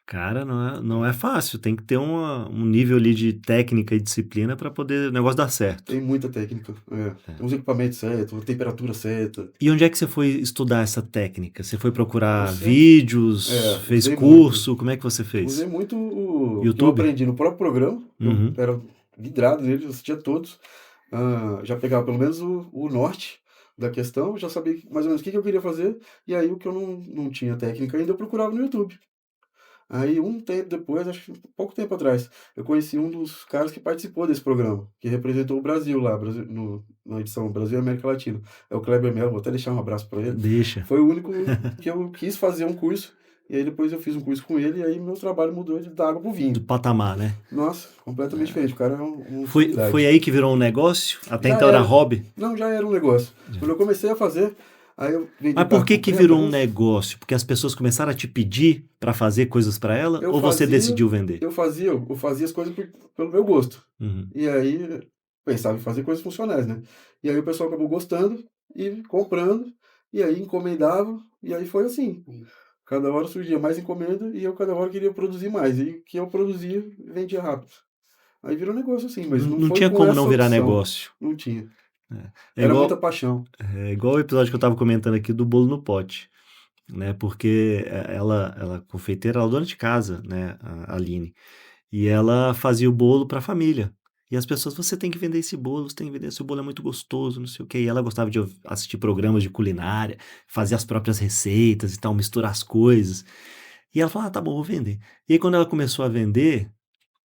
Cara, não é fácil. Tem que ter um nível ali de técnica e disciplina para poder o negócio dar certo. Tem muita técnica. Tem os equipamentos certos, a temperatura certa. E onde é que você foi estudar essa técnica? Você foi Eu procurar sempre vídeos, fez usei muito. curso? Como é que você Usei fez? muito o que eu YouTube? aprendi no próprio programa. Eu Uhum. era vidrado nele, eu assistia todos. Já pegava pelo menos o norte da questão, já sabia mais ou menos o que que eu queria fazer. E aí o que eu não tinha técnica ainda, eu procurava no YouTube. Aí um tempo depois, acho que pouco tempo atrás, eu conheci um dos caras que participou desse programa, que representou o Brasil lá, na edição Brasil e América Latina. É o Kleber Melo, vou até deixar um abraço para ele. Deixa. Foi o único que eu quis fazer um curso, e aí depois eu fiz um curso com ele, e aí meu trabalho mudou da água pro Do vinho. patamar, né? Nossa, completamente diferente, o cara é uma Foi sumidade. aí que virou um negócio? Até Já então era era, hobby? não, já era um negócio. Quando eu comecei a fazer, aí eu vendi Mas o por carro, que comprei a virou um prensa, negócio? Porque as pessoas começaram a te pedir para fazer coisas para ela eu ou você fazia, decidiu vender? eu fazia as coisas pelo meu gosto. Uhum. E aí, pensava em fazer coisas funcionais, né? E aí o pessoal acabou gostando e comprando, e aí encomendava, e aí foi assim. Cada hora surgia mais encomenda e eu cada hora queria produzir mais. E o que eu produzia, vendia rápido. Aí virou negócio assim, mas não Não foi tinha com como não essa virar opção. negócio. Não tinha. É Era muita igual, paixão. é igual o episódio que eu estava comentando aqui do bolo no pote, né? Porque ela confeiteira, ela é dona de casa, né? A Aline. E ela fazia o bolo para a família. E as pessoas, você tem que vender esse bolo, você tem que vender, esse bolo é muito gostoso, não sei o quê. E ela gostava de assistir programas de culinária, fazer as próprias receitas e tal, misturar as coisas. E ela falou, tá bom, vou vender. E aí quando ela começou a vender,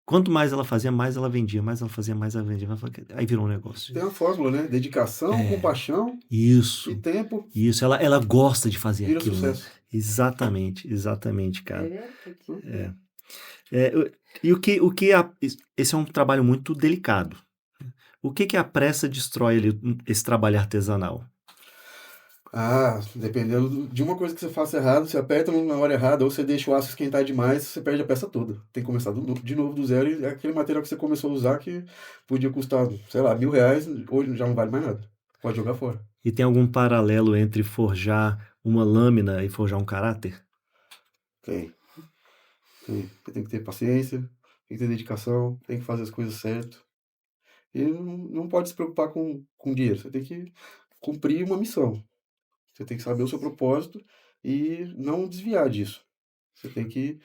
quanto mais ela fazia, mais ela vendia, mais ela fazia, mais ela vendia. Aí virou um negócio. Tem a fórmula, né? Dedicação, compaixão e Isso, tempo isso. Ela gosta de fazer vira aquilo, né? sucesso. Exatamente, É cara. mesmo? E esse é um trabalho muito delicado. O que a pressa destrói ali, esse trabalho artesanal? Dependendo de uma coisa que você faça errado, você aperta na hora errada ou você deixa o aço esquentar demais, você perde a peça toda. Tem que começar de novo do zero e é aquele material que você começou a usar que podia custar, sei lá, R$ 1.000, hoje já não vale mais nada. Pode jogar fora. E tem algum paralelo entre forjar uma lâmina e forjar um caráter? Tem, tem. Você tem que ter paciência, tem que ter dedicação, tem que fazer as coisas certas. E não pode se preocupar com dinheiro, você tem que cumprir uma missão. Você tem que saber o seu propósito e não desviar disso. Você tem que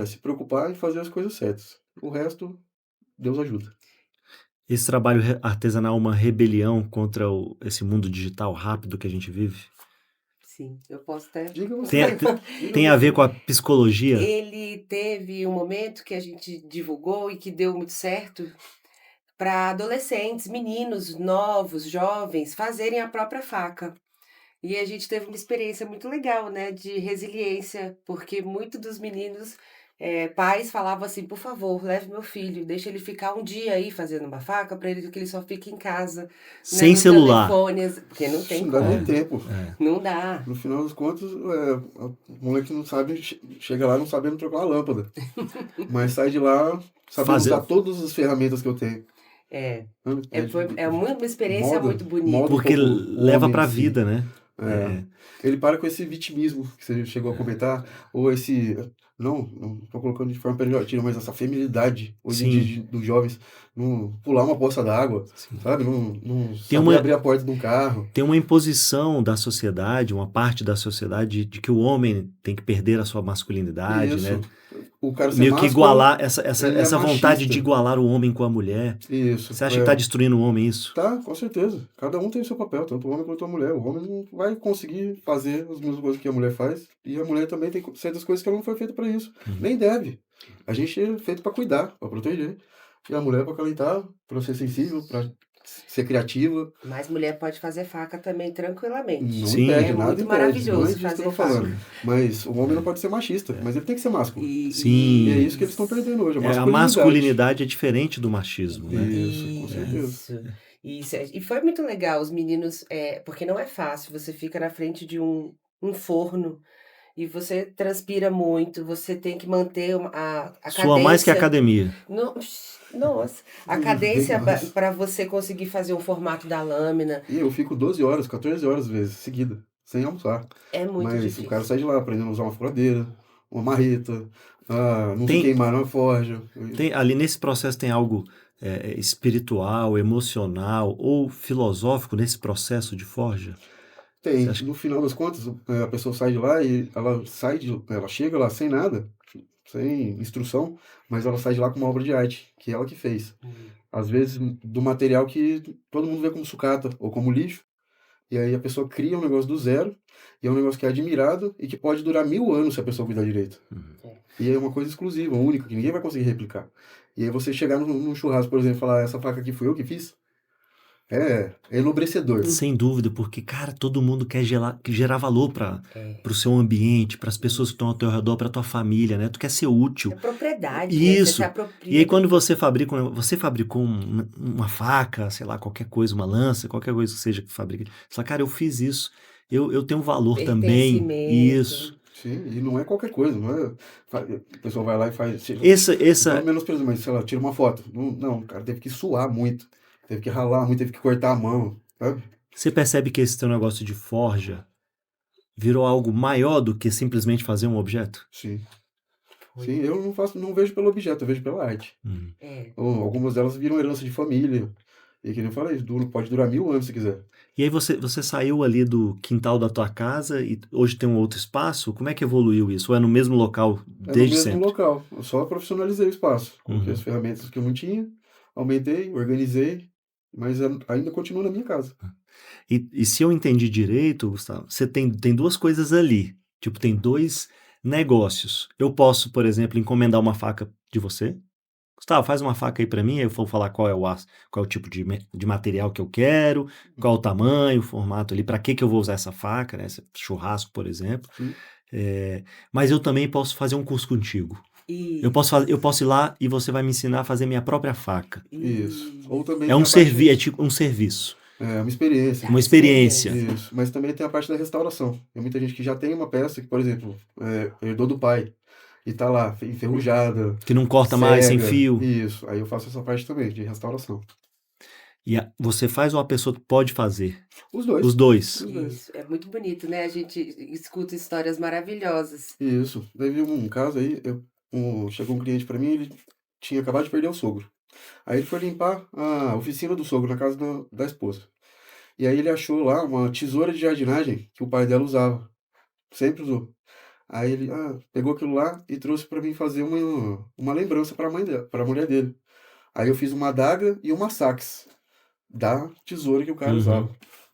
se preocupar em fazer as coisas certas. O resto, Deus ajuda. Esse trabalho artesanal é uma rebelião contra esse mundo digital rápido que a gente vive? Sim, eu posso até Diga você, Tem, diga tem a ver você. com a psicologia? Ele teve um momento que a gente divulgou e que deu muito certo para adolescentes, meninos novos, jovens, fazerem a própria faca. E a gente teve uma experiência muito legal, né, de resiliência, porque muito dos meninos, pais falavam assim: "Por favor, leve meu filho, deixa ele ficar um dia aí fazendo uma faca para ele que ele só fique em casa, né, Sem no celular. telefone", porque não Isso tem não dá nem como, tempo. não dá. No final das contas, o moleque não sabe, chega lá não sabendo trocar uma lâmpada. Mas sai de lá sabendo Fazer, usar todas as ferramentas que eu tenho. É, Sabe? é uma experiência Molda, muito molda um bonita. porque pouco o leva homem em pra si. vida, né? É, ele para com esse vitimismo que você chegou a comentar, ou esse. Não estou colocando de forma pejorativa, mas essa feminilidade hoje em dia Sim, dos jovens, não pular uma poça d'água, sim. sabe? Não Tem saber uma, abrir a porta de um carro. tem uma imposição da sociedade, uma parte da sociedade, de que o homem tem que perder a sua masculinidade, né? Isso. O cara ser Meio que másculo, igualar ele é essa vontade de machista. igualar o homem com a mulher. Isso. Você acha que tá destruindo o homem isso? Tá, com certeza. Cada um tem o seu papel, tanto o homem quanto a mulher. O homem não vai conseguir fazer as mesmas coisas que a mulher faz, e a mulher também tem certas coisas que ela não foi feita para isso. Uhum. Nem deve. A gente é feito para cuidar, para proteger. E a mulher para acalentar, para ser sensível, para ser criativa. Mas mulher pode fazer faca também tranquilamente. Não Sim, impede, É nada muito impede. Não é maravilhoso disso que eu fazer tô falando. faca. Mas o homem não pode ser machista, mas ele tem que ser másculo. E é E, sim. isso que eles estão perdendo hoje, a A masculinidade. masculinidade é diferente do machismo, né? Isso, com certeza. isso. E foi muito legal, os meninos, porque não é fácil, você fica na frente de um forno e você transpira muito, você tem que manter a Sua mais que cadência. academia. Nossa, a Bem cadência mais. para você conseguir fazer o formato da lâmina E eu fico 12 horas, 14 horas às vezes, seguida, sem almoçar. é muito Mas o cara difícil. sai de lá aprendendo a usar uma furadeira, uma marreta, não se Tem, queimar na forja. ali nesse processo tem algo espiritual, emocional ou filosófico nesse processo de forja? Você Tem, acha que... no final das contas, a pessoa sai de lá e ela chega lá sem nada, sem instrução, mas ela sai de lá com uma obra de arte, que ela que fez. Hum. Às vezes do material que todo mundo vê como sucata ou como lixo, e aí a pessoa cria um negócio do zero, e é um negócio que é admirado e que pode durar 1000 anos se a pessoa cuidar direito. É. E é uma coisa exclusiva, única, que ninguém vai conseguir replicar. E aí você chegar num churrasco, por exemplo, e falar, essa faca aqui fui eu que fiz, é enobrecedor. Sem dúvida, porque, cara, todo mundo quer gerar valor para É. o seu ambiente, para as pessoas que estão ao teu redor, para tua família, né? Tu quer ser útil. É propriedade, né? Você se Isso. E aí apropria quando você fabricou uma faca, sei lá, qualquer coisa, uma lança, qualquer coisa que seja que fabrique, você fala, cara, eu fiz isso. Eu tenho valor também. Isso. pertencimento. Sim, e não é qualquer coisa, não é. A pessoa vai lá e faz. Não Essa, menos preso, mas sei lá, tira uma foto. Não, o cara teve que suar muito, teve que ralar muito, teve que cortar a mão, sabe? você percebe que esse teu negócio de forja virou algo maior do que simplesmente fazer um objeto? Sim. Foi. Sim, eu não vejo pelo objeto, eu vejo pela arte. É. Algumas delas viram herança de família. E que nem eu falei, pode durar 1000 anos se quiser. E aí você saiu ali do quintal da tua casa e hoje tem um outro espaço? Como é que evoluiu isso? Ou é no mesmo local É no desde mesmo sempre? local. Eu só profissionalizei o espaço. Coloquei as Uhum. ferramentas que eu não tinha, aumentei, organizei, mas ainda continua na minha casa. E se eu entendi direito, Gustavo, você tem duas coisas ali. Tipo, tem dois negócios. Eu posso, por exemplo, encomendar uma faca de você. Gustavo, faz uma faca aí pra mim, aí eu vou falar qual é qual é o tipo de material que eu quero, qual é o tamanho, o formato ali, pra que eu vou usar essa faca, né? Churrasco, por exemplo. Sim. Mas eu também posso fazer um curso contigo. Eu Isso. posso ir lá e você vai me ensinar a fazer minha própria faca. Isso. Ou também É tem a parte. é tipo um serviço, É uma experiência. uma experiência, Experiência. Isso. Mas também tem a parte da restauração. Tem muita gente que já tem uma peça que, por exemplo, herdou do pai e tá lá, enferrujada, que não corta mais sem cega. fio. Isso. Aí eu faço essa parte também, de restauração. E você faz ou a pessoa pode fazer? Os dois. Os dois. Os dois. Isso. É muito bonito, né? A gente escuta histórias maravilhosas. Isso. Teve um caso aí, chegou um cliente para mim, ele tinha acabado de perder o sogro. Aí ele foi limpar a oficina do sogro na casa da esposa. E aí ele achou lá uma tesoura de jardinagem que o pai dela usava. Sempre usou. Aí ele pegou aquilo lá e trouxe para mim fazer uma lembrança para a mãe dele, para a mulher dele. Aí eu fiz uma adaga e uma sax da tesoura que o cara Uhum. usava.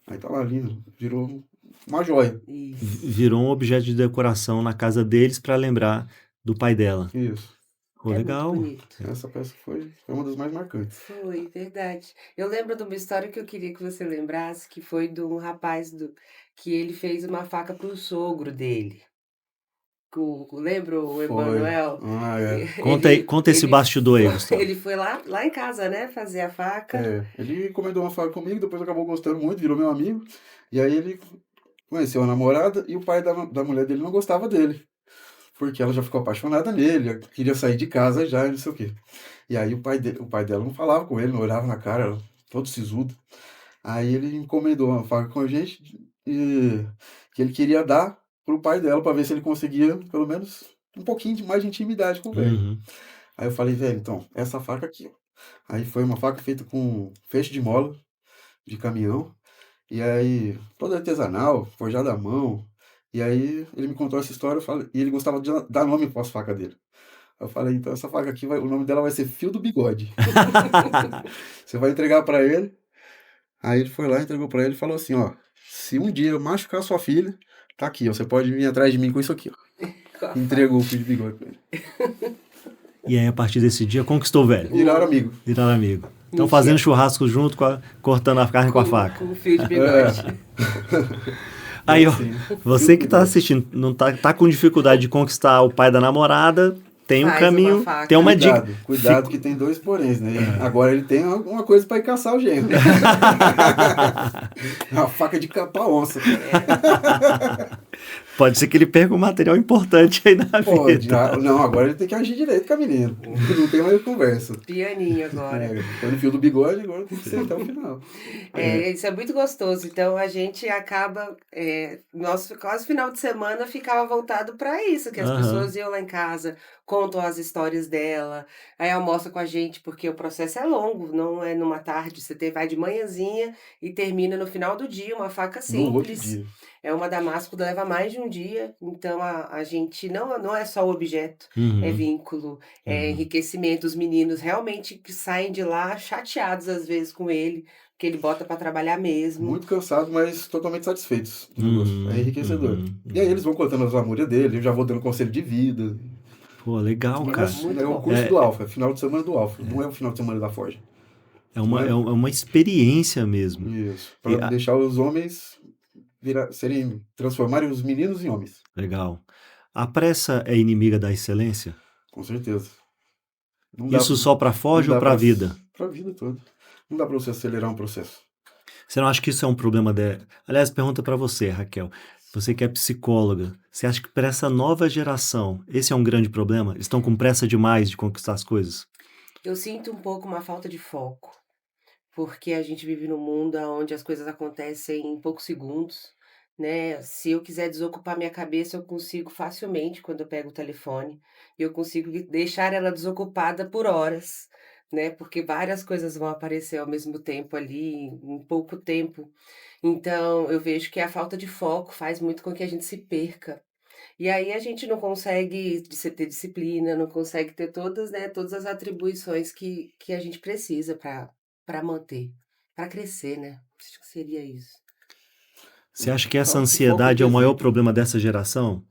Aí tá lá lindo, virou uma joia. Isso. Virou um objeto de decoração na casa deles para lembrar do pai dela. Isso. Pô, É muito legal. bonito. Essa peça foi uma das mais marcantes. Foi, verdade. Eu lembro de uma história que eu queria que você lembrasse, que foi de um rapaz que ele fez uma faca para o sogro dele. Lembra o Foi. Emanuel? É. Conta esse bastidor aí, Gustavo. Ele foi lá em casa, né, fazer a faca. Ele encomendou uma faca comigo, depois acabou gostando muito, virou meu amigo. E aí ele conheceu a namorada e o pai da mulher dele não gostava dele. Porque ela já ficou apaixonada nele, queria sair de casa já, e não sei o quê. E aí o pai dela não falava com ele, não olhava na cara, todo sisudo. Aí ele encomendou uma faca com a gente e que ele queria dar pro pai dela para ver se ele conseguia pelo menos um pouquinho mais de intimidade com o velho. Uhum. Aí eu falei, velho, então, essa faca aqui, ó. Aí foi uma faca feita com feixe de mola de caminhão, e aí toda artesanal, forjada à mão. E aí ele me contou essa história, e ele gostava de dar nome para as facas dele. Eu falei, então essa faca aqui, o nome dela vai ser Fio do Bigode. Você vai entregar para ele. Aí ele foi lá, entregou para ele e falou assim, ó, se um dia eu machucar sua filha, tá aqui, ó, você pode vir atrás de mim com isso aqui, ó. Com a Entregou o Fio de Bigode pra ele. E aí, a partir desse dia, conquistou o velho. Viraram amigo. Viraram amigo. Estão Mentira. fazendo churrasco junto, cortando a carne com a faca. Com o fio de bigode. Aí, ó, Assim, você Fio do que tá Bigode. assistindo, não tá com dificuldade de conquistar o pai da namorada, tem um Faz uma caminho, faca. tem uma dica. Cuidado que tem dois poréns, né? Agora ele tem alguma coisa para ir caçar o genro. Uma faca de capar onça. Pode ser que ele perca um material importante aí na Pode. vida. Não, agora ele tem que agir direito com a menina. Não tem mais conversa. Pianinho agora. Foi no fio do bigode, agora tem que ser até o final. Isso é muito gostoso. Então a gente acaba, nosso quase final de semana ficava voltado para isso, que as Aham. pessoas iam lá em casa, contam as histórias dela, aí almoça com a gente, porque o processo é longo, não é numa tarde, vai de manhãzinha e termina no final do dia, uma faca No outro simples. dia. É uma damasco, leva mais de um dia, então a gente não é só o objeto, é Uhum. vínculo, é Uhum. enriquecimento. Os meninos realmente que saem de lá chateados às vezes com ele, porque ele bota para trabalhar mesmo. Muito cansado, mas totalmente satisfeitos do negócio. É enriquecedor. Uhum. E aí eles vão contando as lamúrias dele, eu já vou dando conselho de vida. Pô, legal, cara. Muito É o bom. curso do Alfa, é final de semana do Alfa, não é o final de semana da Forja. É uma experiência mesmo. Isso. E Para deixar os homens transformarem os meninos em homens. legal. A pressa é inimiga da excelência? Com certeza. Não Isso só pra Forja ou pra vida? Pra vida toda. Não dá pra você acelerar um processo. Você não acha que isso é um problema Aliás, pergunta pra você, Raquel. Você que é psicóloga, você acha que para essa nova geração, esse é um grande problema? Eles estão com pressa demais de conquistar as coisas? Eu sinto um pouco uma falta de foco, porque a gente vive num mundo onde as coisas acontecem em poucos segundos, né? Se eu quiser desocupar minha cabeça, eu consigo facilmente quando eu pego o telefone. Eu consigo deixar ela desocupada por horas, né? Porque várias coisas vão aparecer ao mesmo tempo ali, em pouco tempo. Então, eu vejo que a falta de foco faz muito com que a gente se perca. E aí a gente não consegue ter disciplina, não consegue ter todas, né, todas as atribuições que a gente precisa para manter, para crescer, né. Acho que seria isso. Você acha que essa Foco ansiedade é o maior perfeito. problema dessa geração?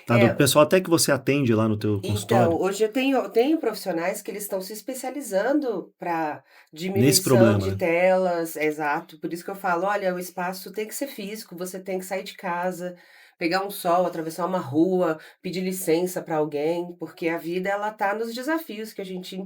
Tá, do É, pessoal até que você atende lá no teu então, consultório? hoje eu tenho profissionais que eles estão se especializando para Nesse diminuição problema, de né? telas, exato, por isso que eu falo: "Olha, o espaço tem que ser físico, você tem que sair de casa, pegar um sol, atravessar uma rua, pedir licença para alguém", porque a vida ela tá nos desafios que a gente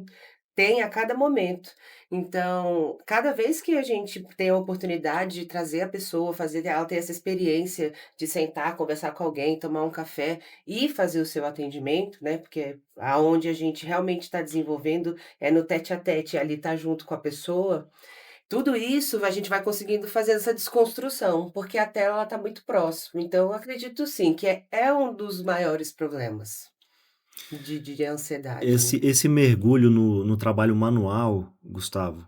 tem a cada momento. Então, cada vez que a gente tem a oportunidade de trazer a pessoa, fazer ela ter essa experiência de sentar, conversar com alguém, tomar um café e fazer o seu atendimento, né, porque aonde a gente realmente está desenvolvendo é no tete a tete, ali tá junto com a pessoa. Tudo isso a gente vai conseguindo fazer essa desconstrução, porque a tela ela tá muito próximo. Então eu acredito sim que é um dos maiores problemas de ansiedade, né. Esse mergulho no trabalho manual, Gustavo,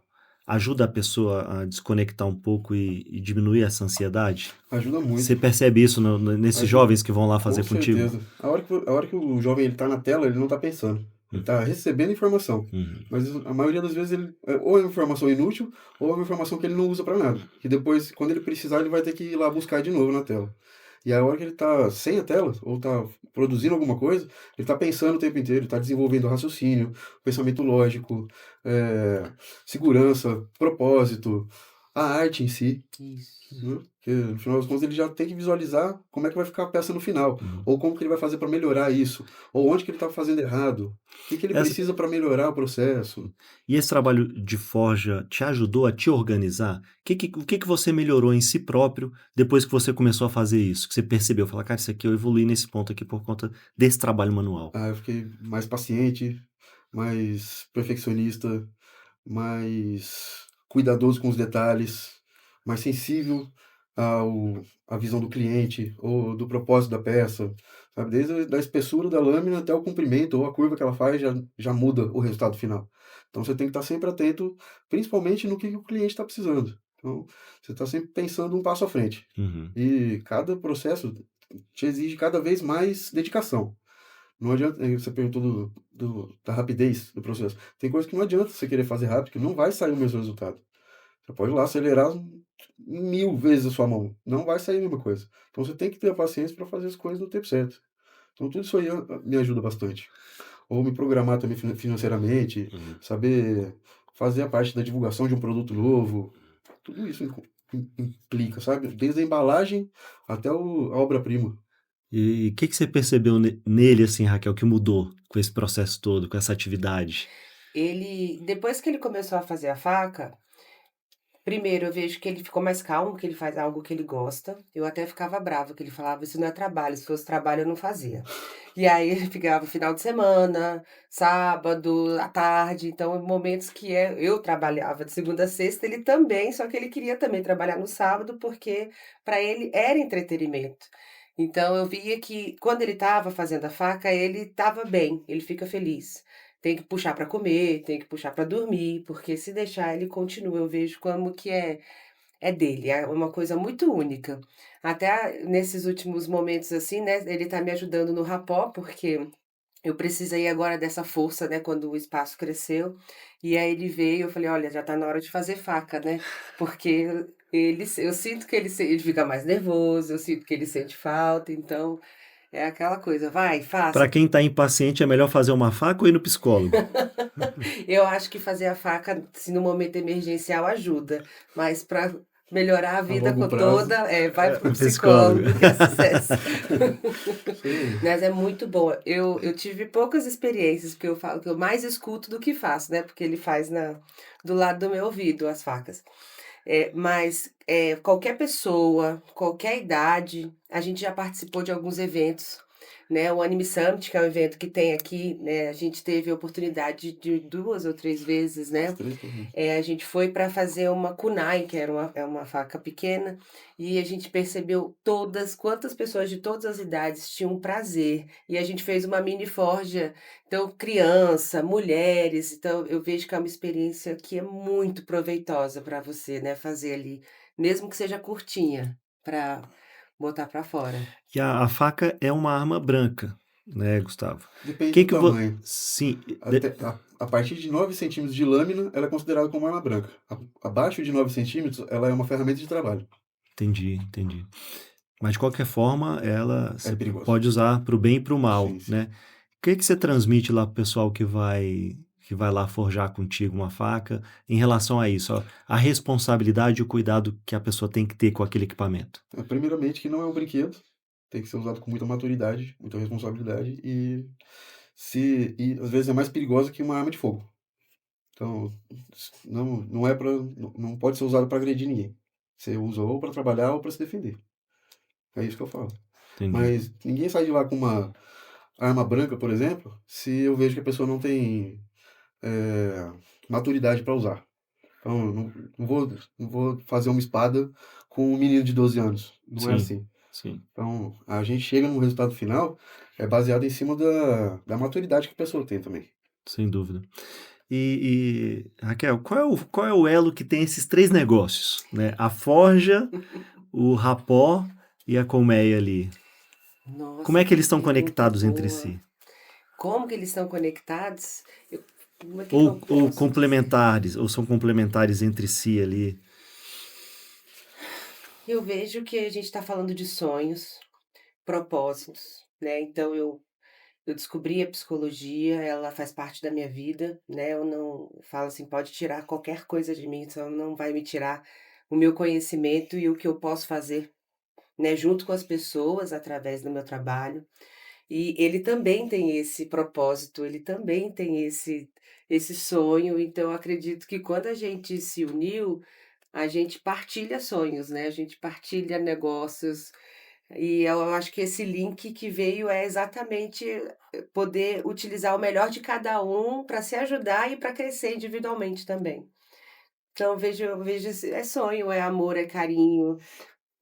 ajuda a pessoa a desconectar um pouco e diminuir essa ansiedade? Ajuda Você muito, percebe isso nesses ajuda. jovens que vão lá Com fazer contigo? certeza. A hora que o jovem ele tá na tela, ele não tá pensando. Ele Hum, tá recebendo informação. uhum. Mas a maioria das vezes ou é uma informação inútil, ou é uma informação que ele não usa para nada. Que depois, quando ele precisar, ele vai ter que ir lá buscar de novo na tela. E a hora que ele tá sem a tela, ou tá produzindo alguma coisa, ele tá pensando o tempo inteiro, ele tá desenvolvendo raciocínio, pensamento lógico, eh, segurança, propósito, a arte em si. Isso. Né? Porque no final das contas ele já tem que visualizar como é que vai ficar a peça no final, Uhum. ou como que ele vai fazer para melhorar isso, ou onde que ele está fazendo errado, o que que ele Essa- precisa para melhorar o processo. e esse trabalho de forja te ajudou a te organizar? O que que você melhorou em si próprio depois que você começou a fazer isso? Que você percebeu, falar, cara, isso aqui eu evoluí nesse ponto aqui por conta desse trabalho manual. Ah, eu fiquei mais paciente, mais perfeccionista, mais cuidadoso com os detalhes, mais sensível à visão do cliente ou do propósito da peça, sabe? Desde a espessura da lâmina até o comprimento ou a curva que ela faz já muda o resultado final. Então você tem que estar sempre atento, principalmente no que o cliente está precisando. Então você está sempre pensando um passo à frente. Uhum. E cada processo te exige cada vez mais dedicação. Não adianta, você perguntou da rapidez do processo. Tem coisa que não adianta você querer fazer rápido, que não vai sair o mesmo resultado. Você pode ir lá acelerar 1000 vezes a sua mão, não vai sair a mesma coisa. Então você tem que ter a paciência para fazer as coisas no tempo certo. Então tudo isso aí me ajuda bastante. Ou me programar também financeiramente, Uhum. saber fazer a parte da divulgação de um produto novo. Tudo isso implica, sabe? Desde a embalagem até a obra-prima. E o que que você percebeu nele, assim, Raquel, que mudou com esse processo todo, com essa atividade? Depois que ele começou a fazer a faca, primeiro eu vejo que ele ficou mais calmo, que ele faz algo que ele gosta. Eu até ficava brava, que ele falava: "Isso não é trabalho, se fosse trabalho eu não fazia". E aí ele ficava final de semana, sábado, à tarde, então momentos que eu trabalhava de segunda a sexta, ele também, só que ele queria também trabalhar no sábado, porque para ele era entretenimento. Então eu via que quando ele estava fazendo a faca, ele estava bem, ele fica feliz. Tem que puxar para comer, tem que puxar para dormir, porque se deixar ele continua, eu vejo como que é dele, é uma coisa muito única. Até nesses últimos momentos, assim, né, ele tá me ajudando no rapó, porque eu precisei agora dessa força, né, quando o espaço cresceu, e aí ele veio, eu falei: "Olha, já tá na hora de fazer faca, né", porque eu sinto que ele fica mais nervoso, eu sinto que ele sente falta, então é aquela coisa: "Vai, Para faça". quem está impaciente, é melhor fazer uma faca ou ir no psicólogo? Eu acho que fazer a faca, se no momento emergencial ajuda, mas para melhorar a A vida longo prazo, toda, vai para o Psicólogo. psicólogo que é sucesso. isso aí. Mas é muito boa. Eu tive poucas experiências, porque eu falo que eu mais escuto do que faço, né, porque ele faz do lado do meu ouvido as facas. Mas, qualquer pessoa, qualquer idade, a gente já participou de alguns eventos, né, o Anime Summit, que é um evento que tem aqui, né, a gente teve a oportunidade de 2 ou 3 vezes, As né, 3 coisas. a gente foi para fazer uma kunai, que é uma faca pequena, e a gente percebeu quantas pessoas de todas as idades tinham prazer, e a gente fez uma mini forja, então criança, mulheres, então eu vejo que é uma experiência que é muito proveitosa para você, né, fazer ali, mesmo que seja curtinha, para botar para fora. E a faca é uma arma branca, né, Gustavo? Depende Que do que vo tamanho. sim, A partir de 9 centímetros de lâmina, ela é considerada como arma branca. Abaixo de 9 centímetros, ela é uma ferramenta de trabalho. entendi, entendi. Mas de qualquer forma, ela É você perigosa. pode usar para o bem e para o Sim, mal, sim. né. O que que você transmite lá para o pessoal que vai lá forjar contigo uma faca, em relação a isso, a responsabilidade e o cuidado que a pessoa tem que ter com aquele equipamento? Primeiramente que não é um brinquedo, tem que ser usado com muita maturidade, muita responsabilidade e às vezes é mais perigosa que uma arma de fogo. Então, não é para não pode ser usado para agredir ninguém. Você usa ou para trabalhar ou para se defender. É isso que eu falo. Entendi. Mas ninguém sai de lá com uma arma branca, por exemplo, se eu vejo que a pessoa não tem, eh, maturidade para usar. Então, eu não vou fazer uma espada com um menino de 12 anos, não é Sim, assim. sim, Então, a gente chega num resultado final, baseado em cima da maturidade que a pessoa tem também. sem dúvida. Raquel, qual é o elo que tem esses 3 negócios, né? A forja, o Rapó e a colmeia ali. Como Nossa, é que que eles estão pergunta conectados entre boa. si? Como que eles estão conectados? O que eu Ou posso dizer? complementares, ou são complementares entre si ali? Eu vejo que a gente está falando de sonhos, propósitos, né? Então eu descobri a psicologia, ela faz parte da minha vida, né? Eu não falo assim, pode tirar qualquer coisa de mim, só não vai me tirar o meu conhecimento e o que eu posso fazer, né? Junto com as pessoas através do meu trabalho. E ele também tem esse propósito, ele também tem esse sonho, então eu acredito que quando a gente se uniu, a gente partilha sonhos, né, a gente partilha negócios, e eu acho que esse link que veio é exatamente, poder utilizar o melhor de cada um para se ajudar e para crescer individualmente também. Então eu vejo esse é sonho, é amor, é carinho.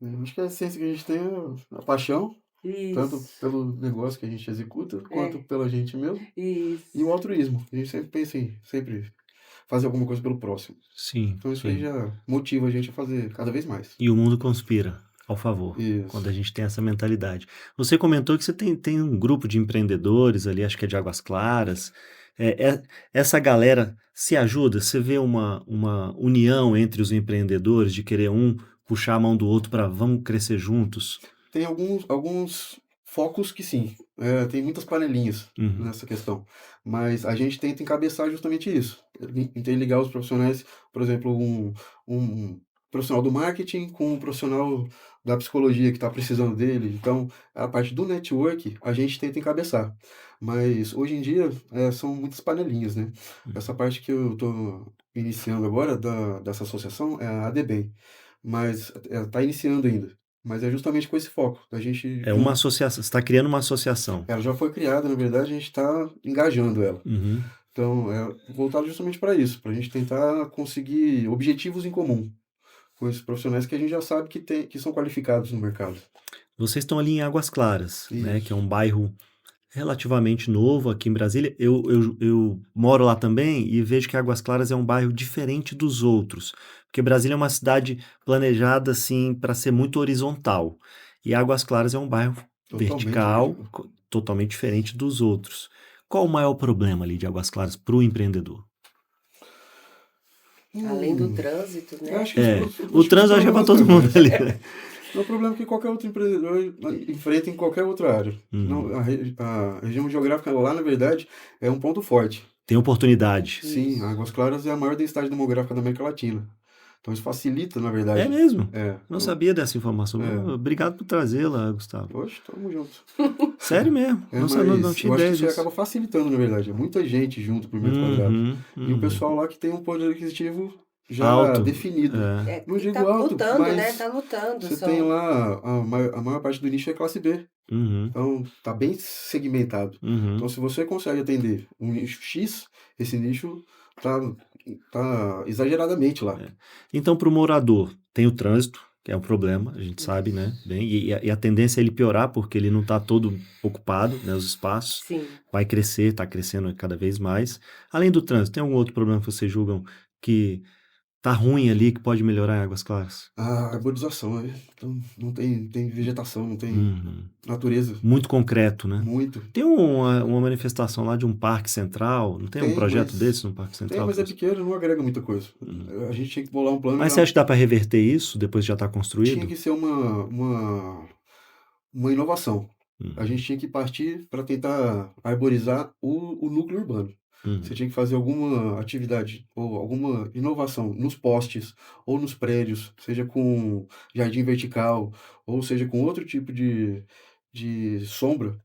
Eu acho que a essência que a gente tem é a paixão, tanto Isso, pelo negócio que a gente executa, quanto é, pela gente mesmo, e o isso. altruísmo. A gente sempre pensa em sempre fazer alguma coisa pelo próximo. Sim, Então isso aí sim. já motiva a gente a fazer cada vez mais. E o mundo conspira ao favor, quando Isso. a gente tem essa mentalidade. Você comentou que você tem um grupo de empreendedores ali, acho que é de Águas Claras. Essa galera se ajuda? Você vê uma união entre os empreendedores, de querer um puxar a mão do outro para vamos crescer juntos? Tem alguns focos que sim, tem muitas panelinhas Uhum. nessa questão, mas a gente tenta encabeçar justamente isso, interligar os profissionais, por exemplo, um profissional do marketing com um profissional da psicologia que está precisando dele, então a parte do network a gente tenta encabeçar, mas hoje em dia são muitas panelinhas, né. Essa parte que eu estou iniciando agora dessa associação é a ADBEM, mas está iniciando ainda. Mas é justamente com esse foco, da gente É uma associação, você está criando uma associação. ela já foi criada, na verdade, a gente está engajando ela. Uhum. Então, é voltado justamente para isso, para a gente tentar conseguir objetivos em comum com esses profissionais que a gente já sabe que são qualificados no mercado. Vocês estão ali em Águas Claras, né, que é Isso. um bairro relativamente novo aqui em Brasília. Eu moro lá também e vejo que Águas Claras é um bairro diferente dos outros, porque Brasília é uma cidade planejada assim para ser muito horizontal e Águas Claras é um bairro Totalmente vertical, vertical. totalmente diferente dos outros. Qual o maior problema ali de Águas Claras para o empreendedor? Além do Hum, trânsito, eu né. acho que O os trânsito acho que é para problemas todo mundo normais. ali, né? É um problema que qualquer outro empreendedor enfrenta em qualquer outra área. Não, Uhum. a região geográfica lá, na verdade, é um ponto forte. Tem oportunidade. Sim, Isso. Águas Claras é a maior densidade demográfica da América Latina. Então isso facilita, na É verdade. mesmo? É, Não sabia dessa informação. é. Obrigado por trazê-la, Gustavo. Oxe, tamo junto. Sério mesmo, não Mas tinha eu acho que ideia isso aí disso. acaba facilitando, na verdade. É muita gente junto por metro quadrado. Uhum, E o uhum. pessoal lá que tem um poder aquisitivo já Alto, definido. É, Não e tá digo alto, lutando, né, tá mas lutando, você tem são lá a maior parte do nicho é classe B. uhum, Então tá bem segmentado. Então uhum. se você consegue atender um nicho X, esse nicho tá, tá exageradamente lá. Então, para o morador, tem o trânsito, que é um problema, a gente sabe, isso. né? Bem, e a tendência é ele piorar, porque ele não está todo ocupado, né? Os espaços. Sim. Vai crescer, está crescendo cada vez mais. Além do trânsito, tem algum outro problema que vocês julgam que tá ruim ali, que pode melhorar em Águas Claras? A arborização, né? Então não tem vegetação, não tem Uhum. natureza. Muito concreto, né? Muito. Tem uma manifestação lá de um parque central, não tem um Tem, projeto mas desse no parque tem, central? mas é pequeno, não agrega muita coisa. Uhum. A gente tinha que bolar um plano Mas você já. acha que dá para reverter isso depois de já estar Tinha construído? que ser uma inovação. A Uhum. gente tinha que partir para tentar arborizar o núcleo urbano. Você Uhum. tinha que fazer alguma atividade ou alguma inovação nos postes ou nos prédios, seja com jardim vertical ou seja com outro tipo de sombra,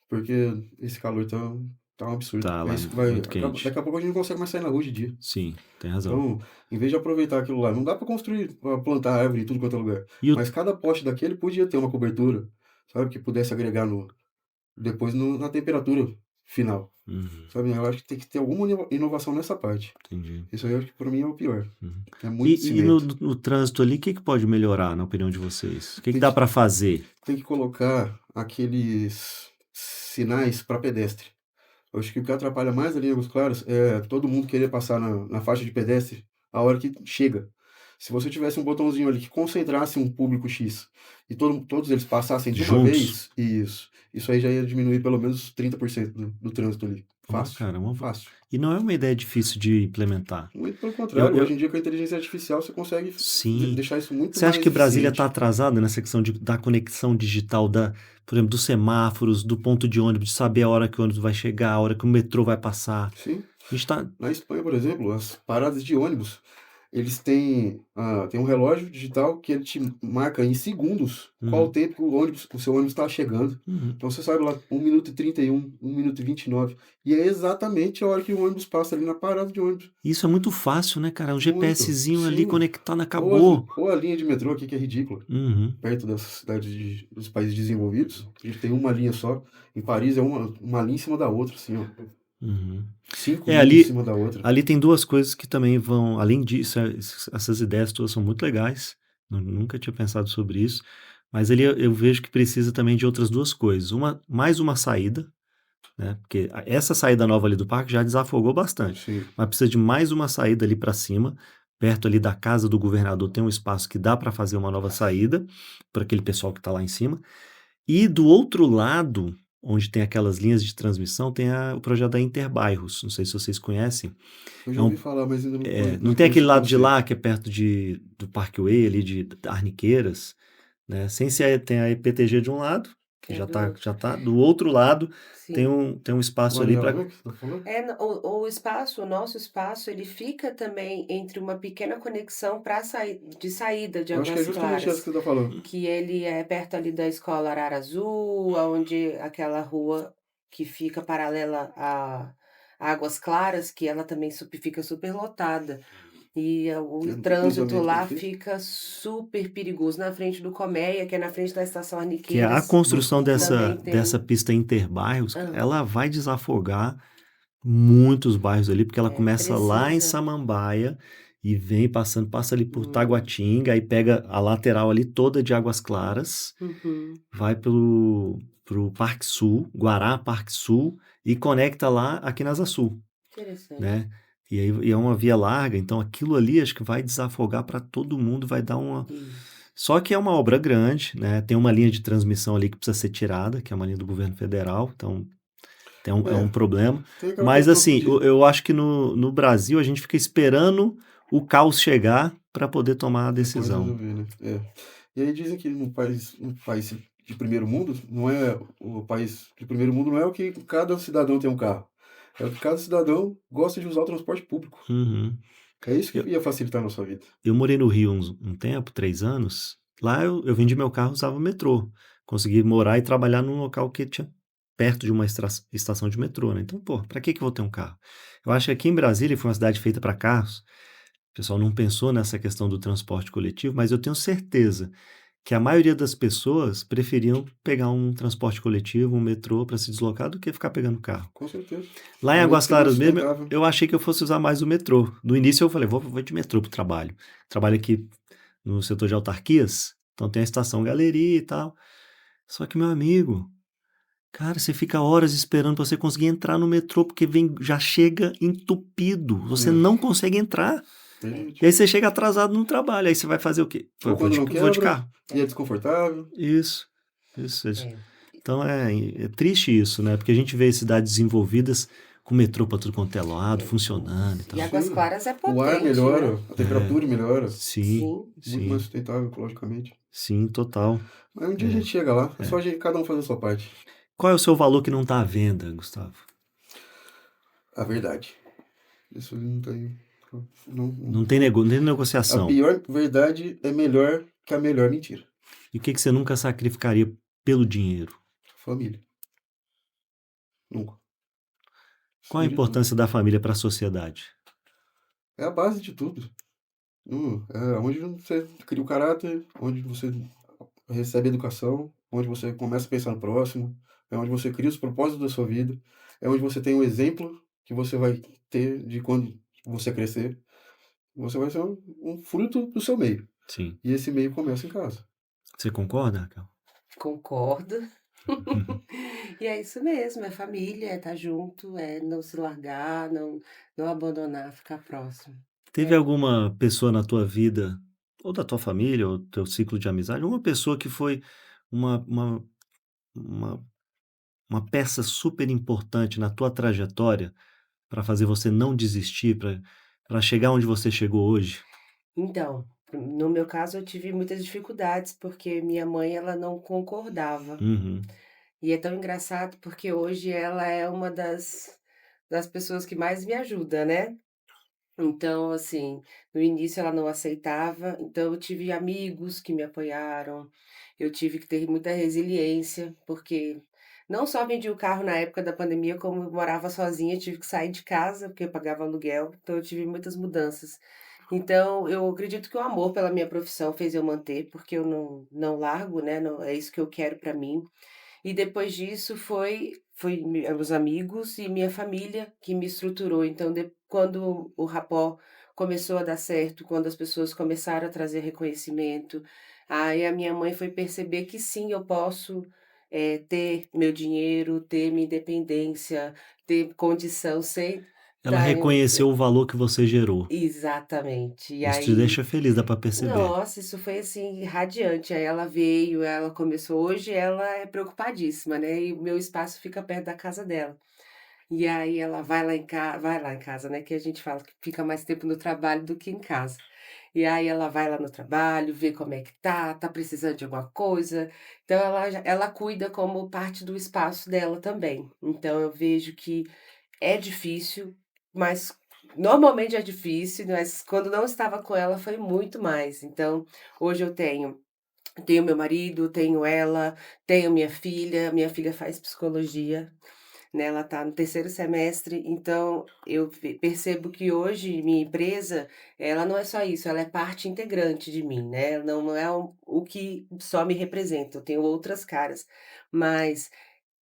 porque esse calor tá um absurdo. Tá É lá isso que vai muito quente. daqui a pouco a gente não consegue mais sair na rua de dia. Sim, tem razão. Então, em vez de aproveitar aquilo lá, não dá para construir, pra plantar árvore em tudo quanto é lugar, E o, mas cada poste daquele podia ter uma cobertura, sabe, que pudesse agregar depois na temperatura final, Uhum. sabe. Eu acho que tem que ter alguma inovação nessa parte. Entendi. Isso aí eu acho que para mim é o pior. Uhum. É muito E no, cimento. no trânsito ali, o que pode melhorar, na opinião de vocês? O que Tem dá que para fazer? tem que colocar aqueles sinais para pedestre. Eu acho que o que atrapalha mais ali em Águas Claras é todo mundo querer passar na faixa de pedestre a hora que chega. Se você tivesse um botãozinho ali que concentrasse um público X e todos eles passassem de uma Juntos. vez, isso aí já ia diminuir pelo menos 30% do trânsito ali. Ó, Fácil, cara, fácil. e não é uma ideia difícil de implementar. Muito pelo Eu, contrário, hoje eu, em dia com a inteligência artificial você consegue sim. deixar isso muito Você acha mais que Brasília está eficiente. atrasada nessa questão da conexão digital, por exemplo, dos semáforos, do ponto de ônibus, de saber a hora que o ônibus vai chegar, a hora que o metrô vai passar? Sim. A gente tá. Na Espanha, por exemplo, as paradas de ônibus, eles têm um relógio digital que ele te marca em segundos qual o Uhum, tempo que o seu ônibus está chegando. uhum. Então você sabe lá, 1 minuto e 31, 1 minuto e 29. E é exatamente a hora que o ônibus passa ali na parada de ônibus. Isso é muito fácil, né, cara? Um Muito, GPSzinho ali sim. conectado, Ou, acabou. ou a linha de metrô aqui, que é ridícula, Uhum, perto das cidades dos países desenvolvidos. A gente tem uma linha só. Em Paris é uma linha em cima da outra, assim, ó. uhum. 5 É, linhas em ali, cima da outra. ali tem duas coisas que também vão. Além disso, essas ideias todas são muito legais. Nunca tinha pensado sobre isso. Mas ali eu vejo que precisa também de outras duas coisas. Mais uma saída, né? Porque essa saída nova ali do parque já desafogou bastante. Sim. Mas precisa de mais uma saída ali para cima. Perto ali da casa do governador tem um espaço que dá para fazer uma nova saída para aquele pessoal que está lá em cima. E do outro lado, onde tem aquelas linhas de transmissão, tem o projeto da Interbairros. Não sei se vocês conhecem. Eu É já ouvi um, falar, mas ainda não não tem aquele conheço o lado de lá conceito. que é perto do Parkway, ali de Arniqueiras, né? Sem ser, tem a IPTG de um lado, que já tá, Uhum, já tá. Do outro lado tem sim. um espaço ali Mariela, para. né, que você tá falando? O espaço, o nosso espaço, ele fica também entre uma pequena conexão de saída de Eu acho que é Águas justamente essa Claras, que você tá falando. que ele é perto ali da escola Arara Azul, aonde aquela rua que fica paralela a Águas Claras, que ela também fica super lotada. E o Né, não tem trânsito cruzamento lá perfeito. fica super perigoso. Na frente do Colmeia, que é na frente da estação Que é a Arniqueiras, construção também dessa tem. pista interbairros, Ah, ela vai desafogar muitos bairros ali, porque ela começa lá em precisa. Samambaia e vem passando, passa ali por Hum, Taguatinga, aí pega a lateral ali toda de Águas Claras, uhum, vai pro Parque Sul, Guará, Parque Sul, e conecta lá aqui na Asa Sul, interessante. né? E aí é uma via larga, então aquilo ali acho que vai desafogar para todo mundo, vai dar uma. Isso. Só que é uma obra grande, né? Tem uma linha de transmissão ali que precisa ser tirada, que é uma linha do governo federal, então é um É, problema. tem aquela Mas questão assim, de eu acho que no Brasil a gente fica esperando o caos chegar para poder tomar a depois decisão. resolver, né? É. E aí dizem que no país de primeiro mundo, não é o país de primeiro mundo não é o que cada cidadão tem um carro. É o que cada cidadão gosta de usar o transporte público. Uhum. É isso que Eu, ia facilitar a nossa vida. eu morei no Rio um tempo, 3 anos. Lá eu vendi meu carro, usava o metrô. Consegui morar e trabalhar num local que tinha perto de uma estação de metrô, né? Então, pô, pra que eu vou ter um carro? Eu acho que aqui em Brasília foi uma cidade feita para carros. O pessoal não pensou nessa questão do transporte coletivo, mas eu tenho certeza que a maioria das pessoas preferiam pegar um transporte coletivo, um metrô para se deslocar do que ficar pegando carro. Com certeza. Lá em Além de Águas ser mais Claras mesmo, sustentável. eu achei que eu fosse usar mais o metrô. No início eu falei, vou de metrô pro trabalho. Trabalho aqui no setor de autarquias, então tem a estação Galeria e tal. Só que, meu amigo, cara, você fica horas esperando para você conseguir entrar no metrô, porque já chega entupido. Você É, não consegue entrar. É. E verdade. aí você chega atrasado no trabalho. Aí você vai fazer o quê? Pô, Ou quando não vou de quebra, carro. e é É, desconfortável. Isso, isso. é. Então é triste isso, né? Porque a gente vê cidades desenvolvidas com metrô para tudo quanto é lado, funcionando e E tal. Águas Sim, Claras é o ar potente, né? melhora, a temperatura melhora, Sim, Sim. muito mais sim, sustentável ecologicamente. sim, total. Mas um dia a É, gente chega lá, é só é. cada um fazer a sua parte. Qual é o seu valor que não está à venda, Gustavo? A verdade. Isso não tem. Não tem, não tem A negociação. pior verdade é melhor que a melhor mentira. E o que você nunca sacrificaria pelo dinheiro? Família. Nunca. Qual a Acima de tudo. importância da família para a sociedade? É a base de tudo. É onde você cria o caráter, onde você recebe educação, onde você começa a pensar no próximo, é onde você cria os propósitos da sua vida, é onde você tem um exemplo que você vai ter de quando você crescer. Você vai ser um fruto do seu meio. Sim. E esse meio começa em casa. Você concorda, Raquel? Concordo. E é isso mesmo, é família, é estar junto, é não se largar, não abandonar, ficar próximo. Teve É. alguma pessoa na tua vida, ou da tua família, ou do teu ciclo de amizade, uma pessoa que foi uma uma uma uma peça super importante na tua trajetória para fazer você não desistir, para chegar onde você chegou hoje? Então, no meu caso eu tive muitas dificuldades, porque minha mãe ela não concordava. Uhum. E é tão engraçado porque hoje ela é uma das pessoas que mais me ajuda, né. Então, assim, no início ela não aceitava, então eu tive amigos que me apoiaram, eu tive que ter muita resiliência, porque não só vendi o carro na época da pandemia, como eu morava sozinha, tive que sair de casa, porque eu pagava aluguel, então eu tive muitas mudanças. Então, eu acredito que o amor pela minha profissão fez eu manter, porque eu não largo, né, não é isso que eu quero para mim. E depois disso foi os amigos e minha família que me estruturou, então quando o rapó começou a dar certo, quando as pessoas começaram a trazer reconhecimento, aí a minha mãe foi perceber que sim, eu posso, ter meu dinheiro, ter minha independência, ter condição sem Ela estar em reconheceu o valor que você gerou. exatamente. E Isso te aí deixa feliz, dá para perceber. nossa, isso foi, assim, radiante. Aí ela veio, ela começou hoje ela é preocupadíssima, né, e o meu espaço fica perto da casa dela. E aí ela vai lá em casa, né, que a gente fala que fica mais tempo no trabalho do que em casa. E aí ela vai lá no trabalho, vê como é que tá precisando de alguma coisa, então ela cuida como parte do espaço dela também. Então eu vejo que é difícil, mas normalmente é difícil, mas quando não estava com ela foi muito mais. Então, hoje eu tenho meu marido, tenho ela, tenho minha filha faz psicologia, né, ela está no terceiro semestre, então eu percebo que hoje minha empresa, ela não é só isso, ela é parte integrante de mim, né, não é o que só me representa, eu tenho outras caras, mas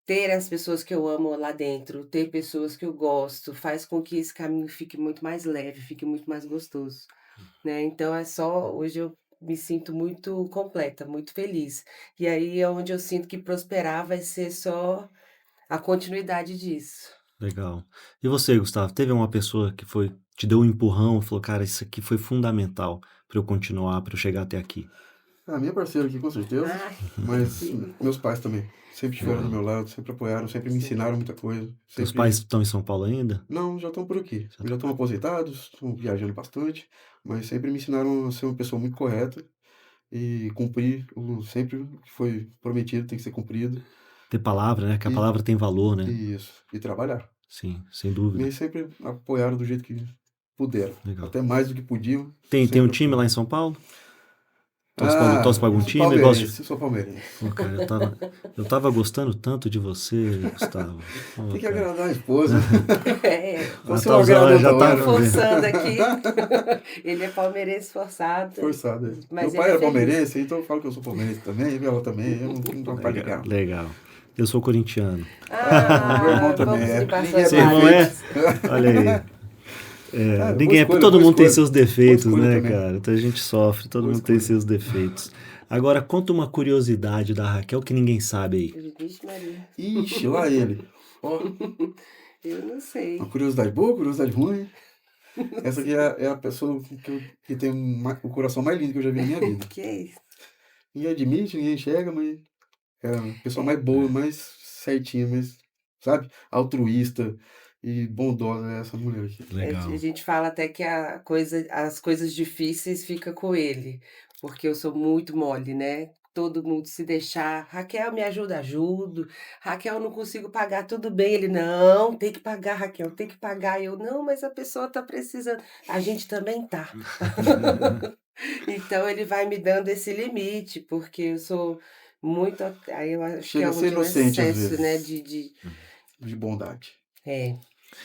ter as pessoas que eu amo lá dentro, ter pessoas que eu gosto, faz com que esse caminho fique muito mais leve, fique muito mais gostoso, né. Então é só hoje eu me sinto muito completa, muito feliz. E aí é onde eu sinto que prosperar vai ser só a continuidade disso. Legal. E você, Gustavo, teve uma pessoa que te deu um empurrão, falou: "Cara, isso aqui foi fundamental para eu continuar, para eu chegar até aqui"? A minha parceira aqui, com certeza, Ai, mas sim, meus pais também, sempre estiveram do Legal. meu lado, sempre apoiaram, sempre me sim. ensinaram muita coisa, Teus pais sempre estão em São Paulo ainda? não, já estão por aqui, Já já estão estão por aqui. aposentados, estão viajando bastante, mas sempre me ensinaram a ser uma pessoa muito correta e cumprir o sempre o que foi prometido tem que ser cumprido, Ter palavra, né, que a e palavra tem valor, né. isso, e trabalhar. Sim, sem dúvida. E sempre apoiaram do jeito que puderam, Legal. até mais do que podiam, Tem um sempre time lá apoiaram. em São Paulo? Torce Ah, pra algum eu sou time? Gosta de palmeirense, eu sou palmeirense. pô, cara, eu estava gostando tanto de você, Gustavo. Pô, Tem que cara. agradar a esposa. É, Ela Você tá não usando ela agradou já da eu tá hora. vendo. forçando aqui, ele é palmeirense forçado, Forçado, é. Meu mas ele pai é era feliz. palmeirense, então eu falo que eu sou palmeirense também, ela também, eu não tenho parte de Legal, guerra. legal. Eu sou corintiano. Ah, meu irmão Ah, também vamos é. limpar Ninguém é suas Seu irmão é? mágoas. Olha aí. Ah, Ninguém é, todo boa mundo tem escolha. seus Boa defeitos, escolha né, também. cara? Então a gente sofre, todo Boa mundo tem escolha. seus defeitos. Agora conta uma curiosidade da Raquel que ninguém sabe aí. Vixe Maria. Ixi, lá ele. Ó, Eu não uma sei, curiosidade boa, curiosidade ruim. não Essa aqui sei. é a pessoa que tem o coração mais lindo que eu já vi na minha vida. Que é isso? Ninguém admite, ninguém enxerga, mas é a pessoa É, mais boa, mais certinha, mais, sabe? Altruísta e bondosa é essa mulher aqui. a Legal. gente fala até que as coisas difíceis fica com ele, porque eu sou muito mole, né. Todo mundo se deixar: "Raquel, me ajuda", ajudo. "Raquel, não consigo pagar", tudo bem, ele: "Não, tem que pagar, Raquel, tem que pagar", eu: "Não, mas a pessoa tá precisando", "A gente também tá". Então ele vai me dando esse limite, porque eu sou muito aí eu acho que Chega é a ser onde é o inocente às excesso, né, vezes, de bondade. é,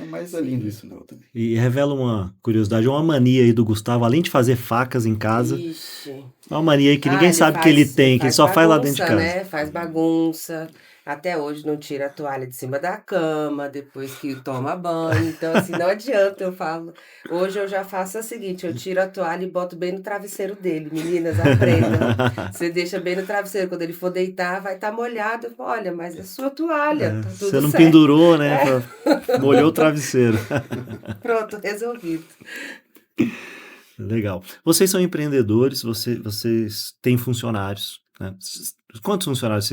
Mas é lindo sim. isso nela também. E revela uma curiosidade, uma mania aí do Gustavo, além de fazer facas em casa, Ixi. é uma mania aí que Ah, ninguém sabe que ele ele tem, que ele faz só faz lá dentro de bagunça, casa. né, faz bagunça, Até hoje não tira a toalha de cima da cama, depois que toma banho, então assim, não adianta, eu falo hoje eu já faço o seguinte, eu tiro a toalha e boto bem no travesseiro dele, meninas aprendam, você deixa bem no travesseiro, quando ele for deitar vai estar molhado, eu falo: "Olha, mas é sua toalha, É, tá você tudo não certo". pendurou, né? É, Molhou o travesseiro. pronto, resolvido. Legal. Vocês são empreendedores, vocês têm funcionários, né? Quantos funcionários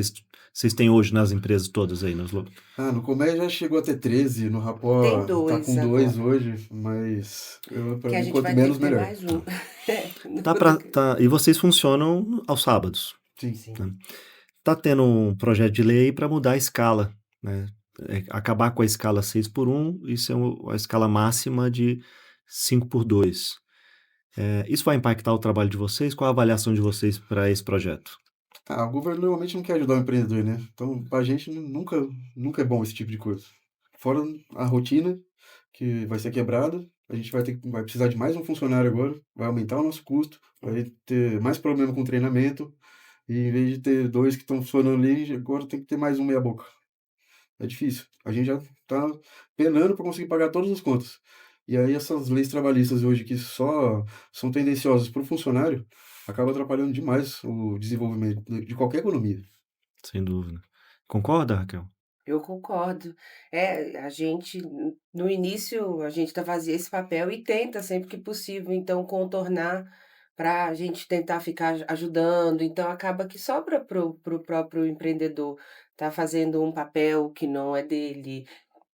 vocês têm hoje nas empresas todas aí? No Comércio já chegou a ter 13, no Tem Rapó tá 2 com 2 agora, hoje, mas que para a mim gente quanto vai ter que menos ter melhor. mais um. É, E vocês funcionam aos sábados, Sim. sim. né? Tá tendo um projeto de lei para mudar a escala, né? Acabar com a escala 6x1 e ser a escala máxima de 5x2. Isso vai impactar o trabalho de vocês? Qual a avaliação de vocês para esse projeto? O governo normalmente não quer ajudar o empreendedor, né? Então, pra gente nunca é bom esse tipo de coisa. Fora a rotina que vai ser quebrada, a gente vai precisar de mais um funcionário agora, vai aumentar o nosso custo, vai ter mais problema com treinamento, e em vez de ter 2 que estão funcionando ali, agora tem que ter mais um meia boca. É difícil. A gente já tá penando para conseguir pagar todas as contas. E aí essas leis trabalhistas hoje que só são tendenciosas para o funcionário, acaba atrapalhando demais o desenvolvimento de qualquer economia. Sem dúvida. Concorda, Raquel? Eu concordo. É, a gente no início, a gente tá fazia esse papel e tenta sempre que possível, então, contornar para a gente tentar ficar ajudando, então acaba que sobra para o próprio empreendedor tá fazendo um papel que não é dele,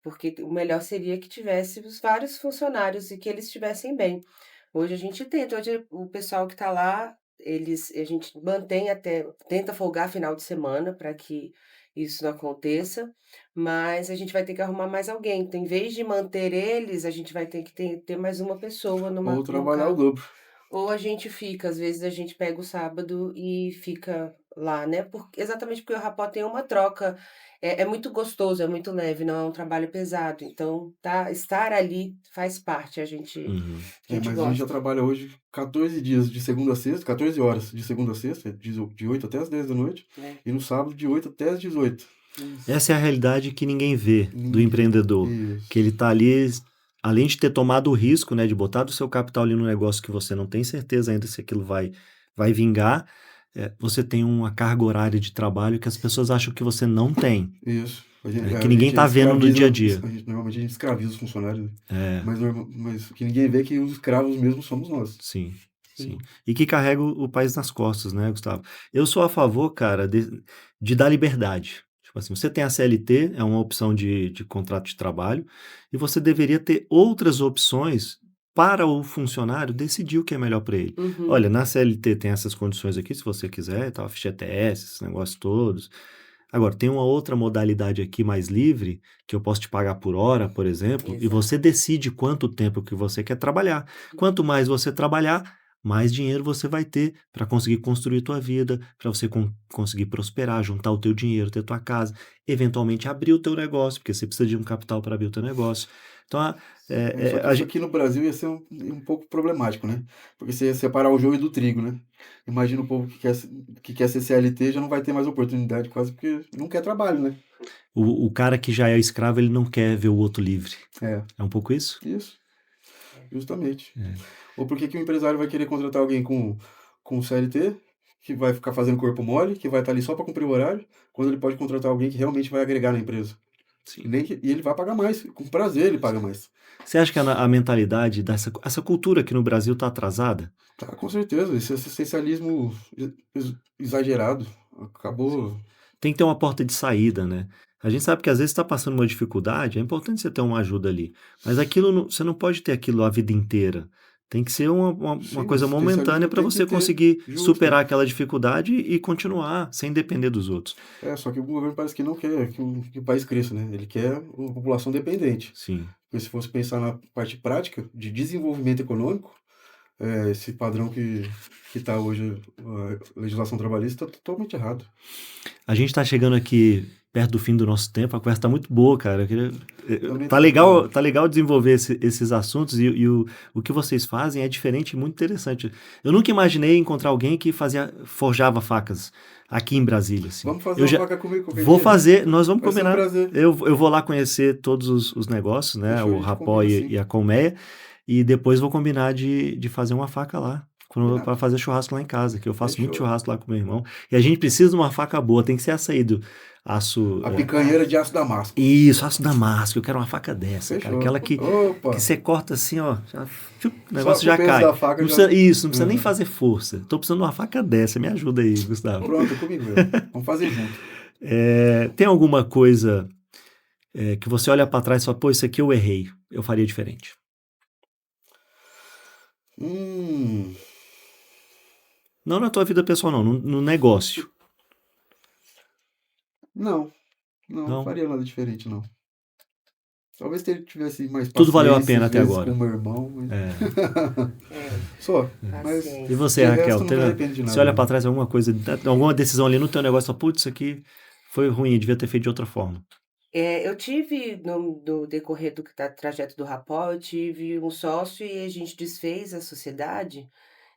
porque o melhor seria que tivéssemos vários funcionários e que eles estivessem bem. Hoje a gente tenta, hoje o pessoal que está lá, a gente mantém até tenta folgar final de semana para que isso não aconteça, mas a gente vai ter que arrumar mais alguém. Então, em vez de manter eles, a gente vai ter que ter mais uma pessoa Ou no trabalhar o cargo. dobro. Ou a gente fica, às vezes a gente pega o sábado e fica lá, né, exatamente porque o rapó tem uma troca, é muito gostoso, é muito leve, não é um trabalho pesado, então estar ali faz parte, Uhum. a gente Mas a gente já gosta, trabalha hoje 14 dias de segunda a sexta, 14 horas de segunda a sexta, de 8 até as 10 da noite, né. e no sábado de 8 até as 18. Isso. Essa é a realidade que ninguém vê do Ninguém. empreendedor, Isso. que ele está ali, além de ter tomado o risco, né, de botar do seu capital ali no negócio que você não tem certeza ainda se aquilo vai vingar, você tem uma carga horária de trabalho que as pessoas acham que você não tem, Isso. que A ninguém gente está vendo no dia a escraviza, dia. normalmente a gente escraviza os funcionários, né? É, Mas o que ninguém vê é que os escravos mesmo somos nós. sim, sim. Sim. E que carrega o país nas costas, né, Gustavo? Eu sou a favor, cara, de dar liberdade. Tipo assim, você tem a CLT, é uma opção de contrato de trabalho, e você deveria ter outras opções para o funcionário decidir o que é melhor para ele. Uhum. Olha, na CLT tem essas condições aqui, se você quiser, tá, FGTS, esses negócios todos. Agora, tem uma outra modalidade aqui mais livre, que eu posso te pagar por hora, por exemplo, e Exato. você decide quanto tempo que você quer trabalhar. Quanto mais você trabalhar, mais dinheiro você vai ter para conseguir construir tua vida, para você conseguir prosperar, juntar o teu dinheiro, ter tua casa, eventualmente abrir o teu negócio, porque você precisa de um capital para abrir o teu negócio. Então, Só que a isso gente, aqui no Brasil ia ser um pouco problemático, né? Porque você ia separar o joio do trigo, né? Imagina o povo que quer ser CLT já não vai ter mais oportunidade quase porque não quer trabalho, né? o cara que já é escravo, ele não quer ver o outro livre. É, É um pouco isso? isso, É. justamente. Ou por que que o empresário vai querer contratar alguém com CLT, que vai ficar fazendo corpo mole, que vai estar ali só para cumprir o horário, quando ele pode contratar alguém que realmente vai agregar na empresa? Sim. E ele vai pagar mais, com prazer ele paga mais. Você acha que a mentalidade essa cultura aqui no Brasil está atrasada? Tá, com certeza, esse assistencialismo exagerado Sim. acabou. Tem que ter uma porta de saída, né? A gente sabe que às vezes está passando uma dificuldade, é importante você ter uma ajuda ali. Mas aquilo você não pode ter aquilo a vida inteira. Tem que ser uma Sim, o coisa momentânea assistencialismo para tem que você ter, conseguir justo. superar aquela dificuldade e continuar sem depender dos outros. Só que o governo parece que não quer que o país cresça, né? Ele quer uma população dependente. Sim. Porque se fosse pensar na parte prática de desenvolvimento econômico, esse padrão que está hoje, a legislação trabalhista, está totalmente errado. A gente está chegando aqui perto do fim do nosso tempo, a conversa está muito boa, cara. Também Tá tô legal, falando. tá legal desenvolver esses assuntos e o que vocês fazem é diferente e muito interessante. Eu nunca imaginei encontrar alguém que forjava facas aqui em Brasília, assim. Vamos fazer Eu uma já faca comigo qualquer vou dia? fazer, nós vamos Vai ser um combinar. prazer. Eu vou lá conhecer todos os negócios, né? Fechou, a O gente Rapó combina e assim. a Colmeia, e depois vou combinar de fazer uma faca lá. Para Combinado. fazer churrasco lá em casa, que eu faço muito Fechou. churrasco lá com meu irmão. E a gente precisa de uma faca boa, tem que ser essa aí do aço. A picanheira de aço damasco. Isso, aço damasco. Eu quero uma faca dessa, cara. Fechou. Aquela que Opa! você corta assim, ó. O Só negócio com já o peso cai. da faca Não já. precisa, isso, não precisa nem Uhum. fazer força. Tô precisando de uma faca dessa. Me ajuda aí, Gustavo. Pronto, comigo. Vamos fazer junto. Tem alguma coisa que você olha pra trás e fala, pô, isso aqui eu errei. Eu faria diferente. Não na tua vida pessoal, não. No negócio. Não Não? faria nada diferente, não. Talvez ele tivesse mais Tudo valeu a paciência, pena às até vezes, agora. com o meu irmão. Mas... É. Só. Mas E Paciência. você, de Raquel? resto, não me arrependo de Você nada. olha não. pra trás alguma coisa, alguma decisão ali no teu negócio, fala, putz, isso aqui foi ruim, eu devia ter feito de outra forma. Eu tive no decorrer do trajeto do Rapó, eu tive um sócio e a gente desfez a sociedade,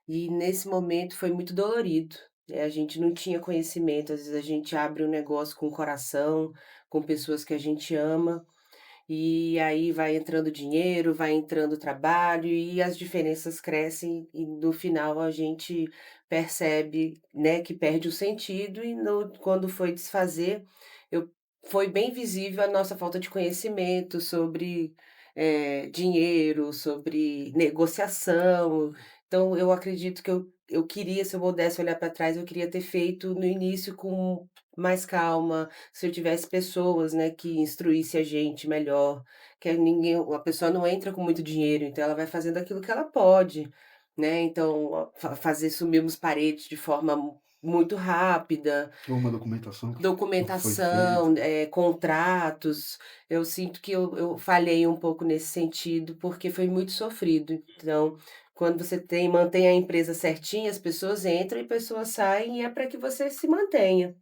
e nesse momento foi muito dolorido, a gente não tinha conhecimento, às vezes a gente abre um negócio com o coração, com pessoas que a gente ama, e aí vai entrando dinheiro, vai entrando trabalho e as diferenças crescem e no final a gente percebe, né, que perde o sentido e quando foi desfazer, eu foi bem visível a nossa falta de conhecimento sobre, dinheiro, sobre negociação. Então eu acredito que eu queria, se eu pudesse olhar para trás, eu queria ter feito no início com mais calma, se eu tivesse pessoas, né, que instruísse a gente melhor, a pessoa não entra com muito dinheiro, então ela vai fazendo aquilo que ela pode, né, então fazer sumir umas paredes de forma muito rápida, Ou uma documentação que foi feita. documentação, contratos, eu sinto que eu falhei um pouco nesse sentido, porque foi muito sofrido. Então, quando você mantém a empresa certinha, as pessoas entram e pessoas saem, e é para que você se mantenha.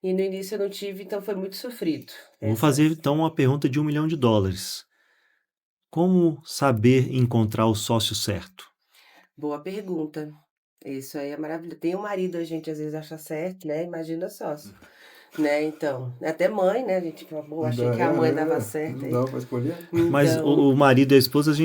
E no início eu não tive, então foi muito sofrido. Vou fazer Essas então uma pergunta de $1 milhão. Como saber encontrar o sócio certo? boa pergunta. Isso aí é maravilhoso. Tem um marido, a gente às vezes acha certo, né, imagina sócio, né, então. Até mãe, né, a gente fala: "Pô, achei Ainda que a mãe dava certo não aí". dava pra escolher. Mas Então, o marido e a esposa, às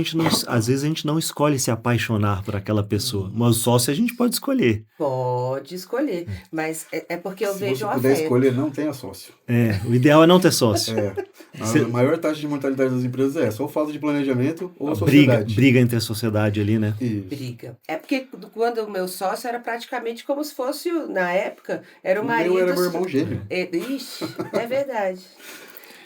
vezes a gente não escolhe se apaixonar por aquela pessoa, mas o sócio a gente pode escolher. pode escolher, mas é porque eu Se vejo você o puder afeto. escolher, não tenha sócio. O ideal é não ter sócio. A maior taxa de mortalidade das empresas é essa, ou falta de planejamento ou A sociedade. briga entre a sociedade ali, né? Isso. Briga. É porque quando o meu sócio era praticamente como se fosse, na época, era o O marido. meu era meu irmão gêmeo. Ixi, é verdade.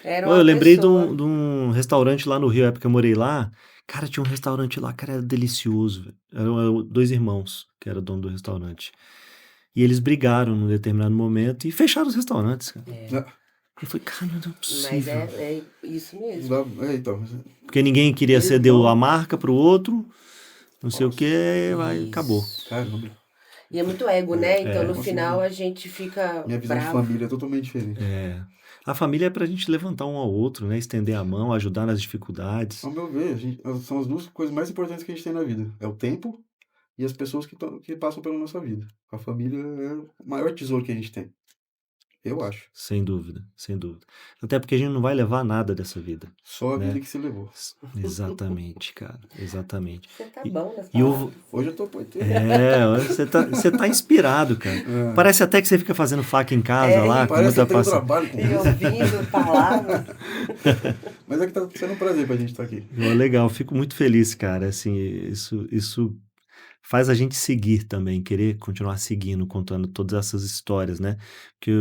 Era Pô, uma eu lembrei de pessoa. um restaurante lá no Rio, a época que eu morei lá. Cara, tinha um restaurante lá, cara, era delicioso, velho. Eram 2 irmãos que eram dono do restaurante. E eles brigaram num determinado momento e fecharam os restaurantes, cara. Eu falei, cara, não é Mas possível. é isso mesmo. Então, Porque ninguém queria Eles ceder não- a marca pro outro, não sei o Nossa. que, acabou. Isso. caramba. E é muito ego, né? Então no nossa, final a gente fica Minha visão de bravo. família é totalmente diferente. A família é pra gente levantar um ao outro, né? Estender a mão, ajudar nas dificuldades. Ao meu ver, são as duas coisas mais importantes que a gente tem na vida. É o tempo e as pessoas que passam pela nossa vida. A família é o maior tesouro que a gente tem. Eu acho. Sem dúvida, sem dúvida. Até porque a gente não vai levar nada dessa vida. Só a Né? vida que se levou. Exatamente, cara. Exatamente. Você tá bom nas E o, palavras. Hoje eu tô poeteiro. você tá inspirado, cara. Parece até que você fica fazendo faca em casa lá, com Parece muita até um paciência. trabalho com E isso. ouvindo palavras. Mas é que tá sendo um prazer pra gente estar aqui. Legal, fico muito feliz, cara. Assim, isso faz a gente seguir também, querer continuar seguindo, contando todas essas histórias, né? Porque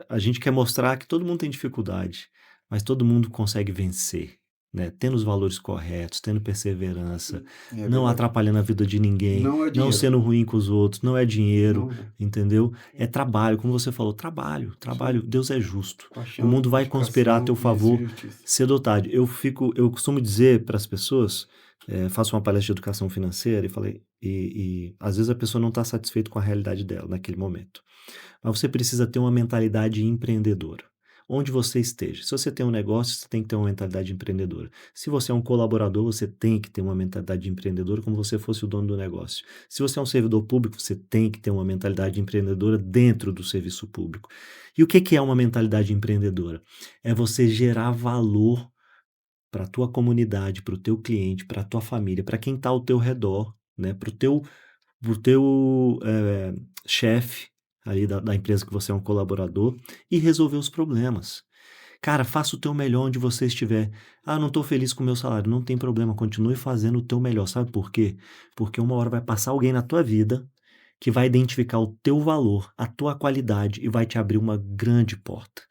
a gente quer mostrar que todo mundo tem dificuldade, mas todo mundo consegue vencer, né? Tendo os valores corretos, tendo perseverança, É não verdade. atrapalhando a vida de ninguém, Não é não dinheiro. sendo ruim com os outros, não é dinheiro, Não é. entendeu? É trabalho, como você falou, trabalho. Deus é justo. Paixão, O mundo vai dedicação conspirar a teu e favor justiça. cedo ou tarde. Eu costumo dizer para as pessoas faço uma palestra de educação financeira e falei, e às vezes a pessoa não está satisfeita com a realidade dela naquele momento. Mas você precisa ter uma mentalidade empreendedora. Onde você esteja. Se você tem um negócio, você tem que ter uma mentalidade empreendedora. Se você é um colaborador, você tem que ter uma mentalidade empreendedora como se você fosse o dono do negócio. Se você é um servidor público, você tem que ter uma mentalidade empreendedora dentro do serviço público. E o que é uma mentalidade empreendedora? É você gerar valor para a tua comunidade, para o teu cliente, para a tua família, para quem está ao teu redor, né? Para o teu chefe ali da empresa que você é um colaborador e resolver os problemas. Cara, faça o teu melhor onde você estiver. Ah, não estou feliz com o meu salário. Não tem problema, continue fazendo o teu melhor. Sabe por quê? Porque uma hora vai passar alguém na tua vida que vai identificar o teu valor, a tua qualidade e vai te abrir uma grande porta.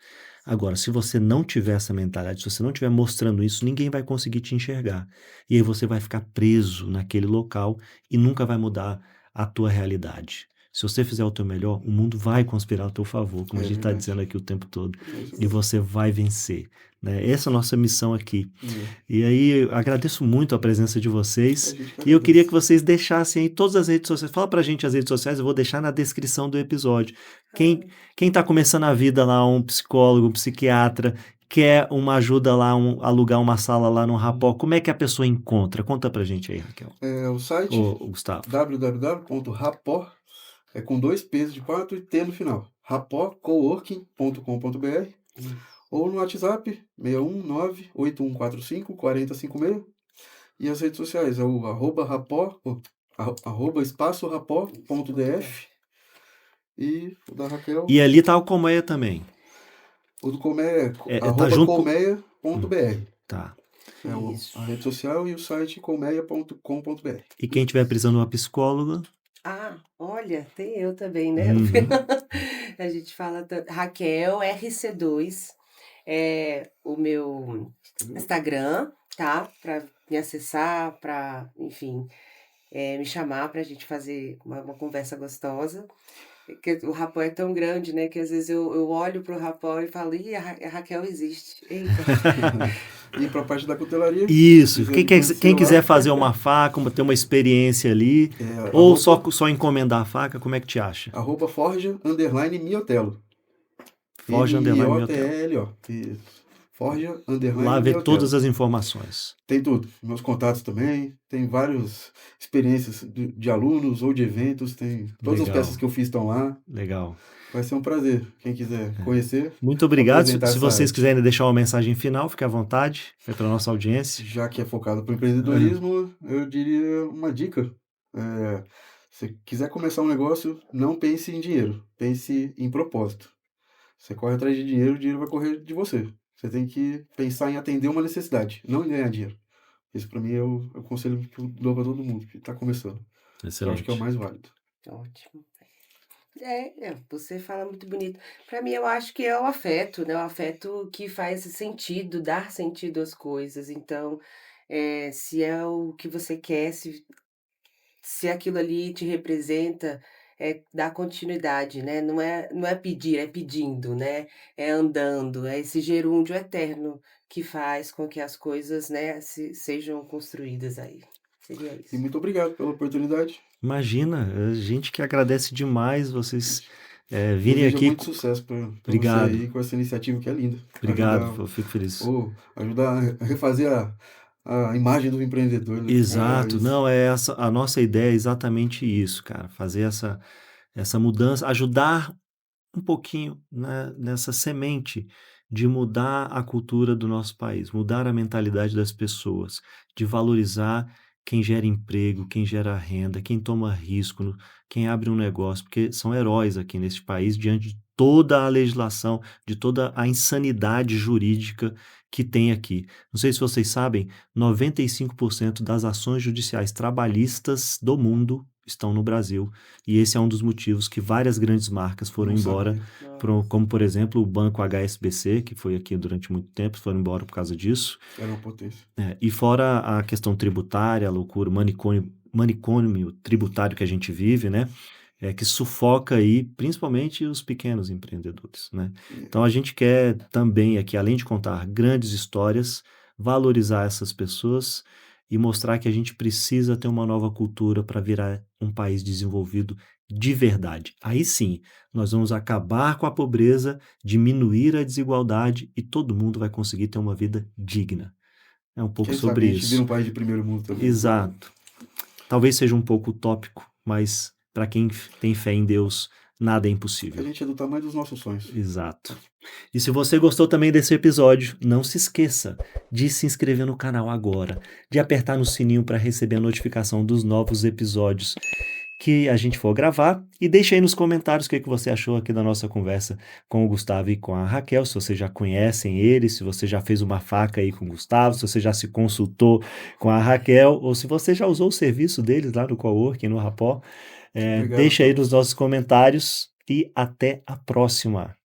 Agora, se você não tiver essa mentalidade, se você não estiver mostrando isso, ninguém vai conseguir te enxergar. E aí você vai ficar preso naquele local e nunca vai mudar a tua realidade. Se você fizer o teu melhor, o mundo vai conspirar a teu favor, como É a gente está verdade. dizendo aqui o tempo todo. É isso E mesmo. você vai vencer. Né? Essa é a nossa missão aqui. É. E aí, eu agradeço muito a presença de A vocês. gente que E eu queria que agradece. vocês deixassem aí todas as redes sociais. Fala pra gente as redes sociais, eu vou deixar na descrição do episódio. Quem Ah, quem tá começando a vida lá, um psicólogo, um psiquiatra, quer uma ajuda lá, alugar uma sala lá no Rapó, como é que a pessoa encontra? Conta pra gente aí, Raquel. O site Ô, Gustavo. www.rapó, com 2 P's de pato e T no final, rapocoworking.com.br, ou no WhatsApp 619-8145-4056. E as redes sociais é o arroba espaço rapó.df, e o da Raquel, E ali tá o Colmeia também. o do Colmeia é Tá arroba junto com... colmeia.br. Tá. É isso. a rede social e o site colmeia.com.br. E quem tiver precisando de uma psicóloga, Ah, olha, tem eu também, né? A gente fala Raquel RC2 é o meu Instagram, tá? Para me acessar, para, enfim, me chamar para a gente fazer uma conversa gostosa. Porque o Rapó é tão grande, né? Que às vezes eu olho pro Rapó e falo, ih, a Raquel existe. Eita. E para a parte da cutelaria, isso. quiser me Quem conhecer quiser lá, fazer uma faca, ter uma experiência ali, ou arroba, só encomendar a faca, como é que te acha? Forja_Miotelo. Forja Underline Miotel. Miotelo. Isso. Lá vê todas Forja_Miotelo. as informações. Tem tudo. Meus contatos também. Tem várias experiências de alunos ou de eventos. Tem todas as Legal. peças que eu fiz estão lá. Legal. Vai ser um prazer. Quem quiser conhecer. Muito obrigado. apresentar Se essa vocês arte. quiserem deixar uma mensagem final, fique à vontade. É para nossa audiência. Já que é focado para o empreendedorismo, eu diria uma dica. Se quiser começar um negócio, não pense em dinheiro. Pense em propósito. Você corre atrás de dinheiro, o dinheiro vai correr de você. Você tem que pensar em atender uma necessidade, não em ganhar dinheiro. Esse para mim é o conselho que eu dou para todo mundo que está começando. Eu acho que é o Excelente. mais válido. Ótimo. Você fala muito bonito. Para mim, eu acho que é o afeto, né? O afeto que faz sentido, dar sentido às coisas. Então, se é o que você quer, se aquilo ali te representa, dar continuidade, né? Não é pedir, é pedindo, né? É andando, é esse gerúndio eterno que faz com que as coisas, né, sejam construídas aí. Seria E isso. muito obrigado pela oportunidade. Imagina, a gente que agradece demais vocês virem Desejo aqui. muito sucesso para você Obrigado. aí com essa iniciativa que é linda. Obrigado, eu fico feliz. Ajudar a refazer a imagem do empreendedor, né? Exato, não, a nossa ideia é exatamente isso, cara, fazer essa mudança, ajudar um pouquinho, né, nessa semente de mudar a cultura do nosso país, mudar a mentalidade das pessoas, de valorizar quem gera emprego, quem gera renda, quem toma risco, quem abre um negócio, porque são heróis aqui neste país diante de toda a legislação, de toda a insanidade jurídica que tem aqui. Não sei se vocês sabem, 95% das ações judiciais trabalhistas do mundo estão no Brasil, e esse é um dos motivos que várias grandes marcas foram Não embora, sabia. como por exemplo o Banco HSBC, que foi aqui durante muito tempo, foram embora por causa disso. Era uma potência. E fora a questão tributária, a loucura, manicômio tributário que a gente vive, né? Que sufoca aí principalmente os pequenos empreendedores, né? Então a gente quer também aqui, além de contar grandes histórias, valorizar essas pessoas e mostrar que a gente precisa ter uma nova cultura para virar um país desenvolvido de verdade. Aí sim, nós vamos acabar com a pobreza, diminuir a desigualdade e todo mundo vai conseguir ter uma vida digna. É um pouco Quem sabe sobre a gente vira isso. um país de primeiro mundo também. Exato. Talvez seja um pouco utópico, mas para quem tem fé em Deus, nada é A impossível. gente é do tamanho dos nossos sonhos. Exato. E se você gostou também desse episódio, não se esqueça de se inscrever no canal agora, de apertar no sininho para receber a notificação dos novos episódios que a gente for gravar e deixa aí nos comentários o que você achou aqui da nossa conversa com o Gustavo e com a Raquel, se vocês já conhecem eles, se você já fez uma faca aí com o Gustavo, se você já se consultou com a Raquel ou se você já usou o serviço deles lá no Coworking, no Rapó. Obrigado a Deixa aí todos. nos nossos comentários e até a próxima.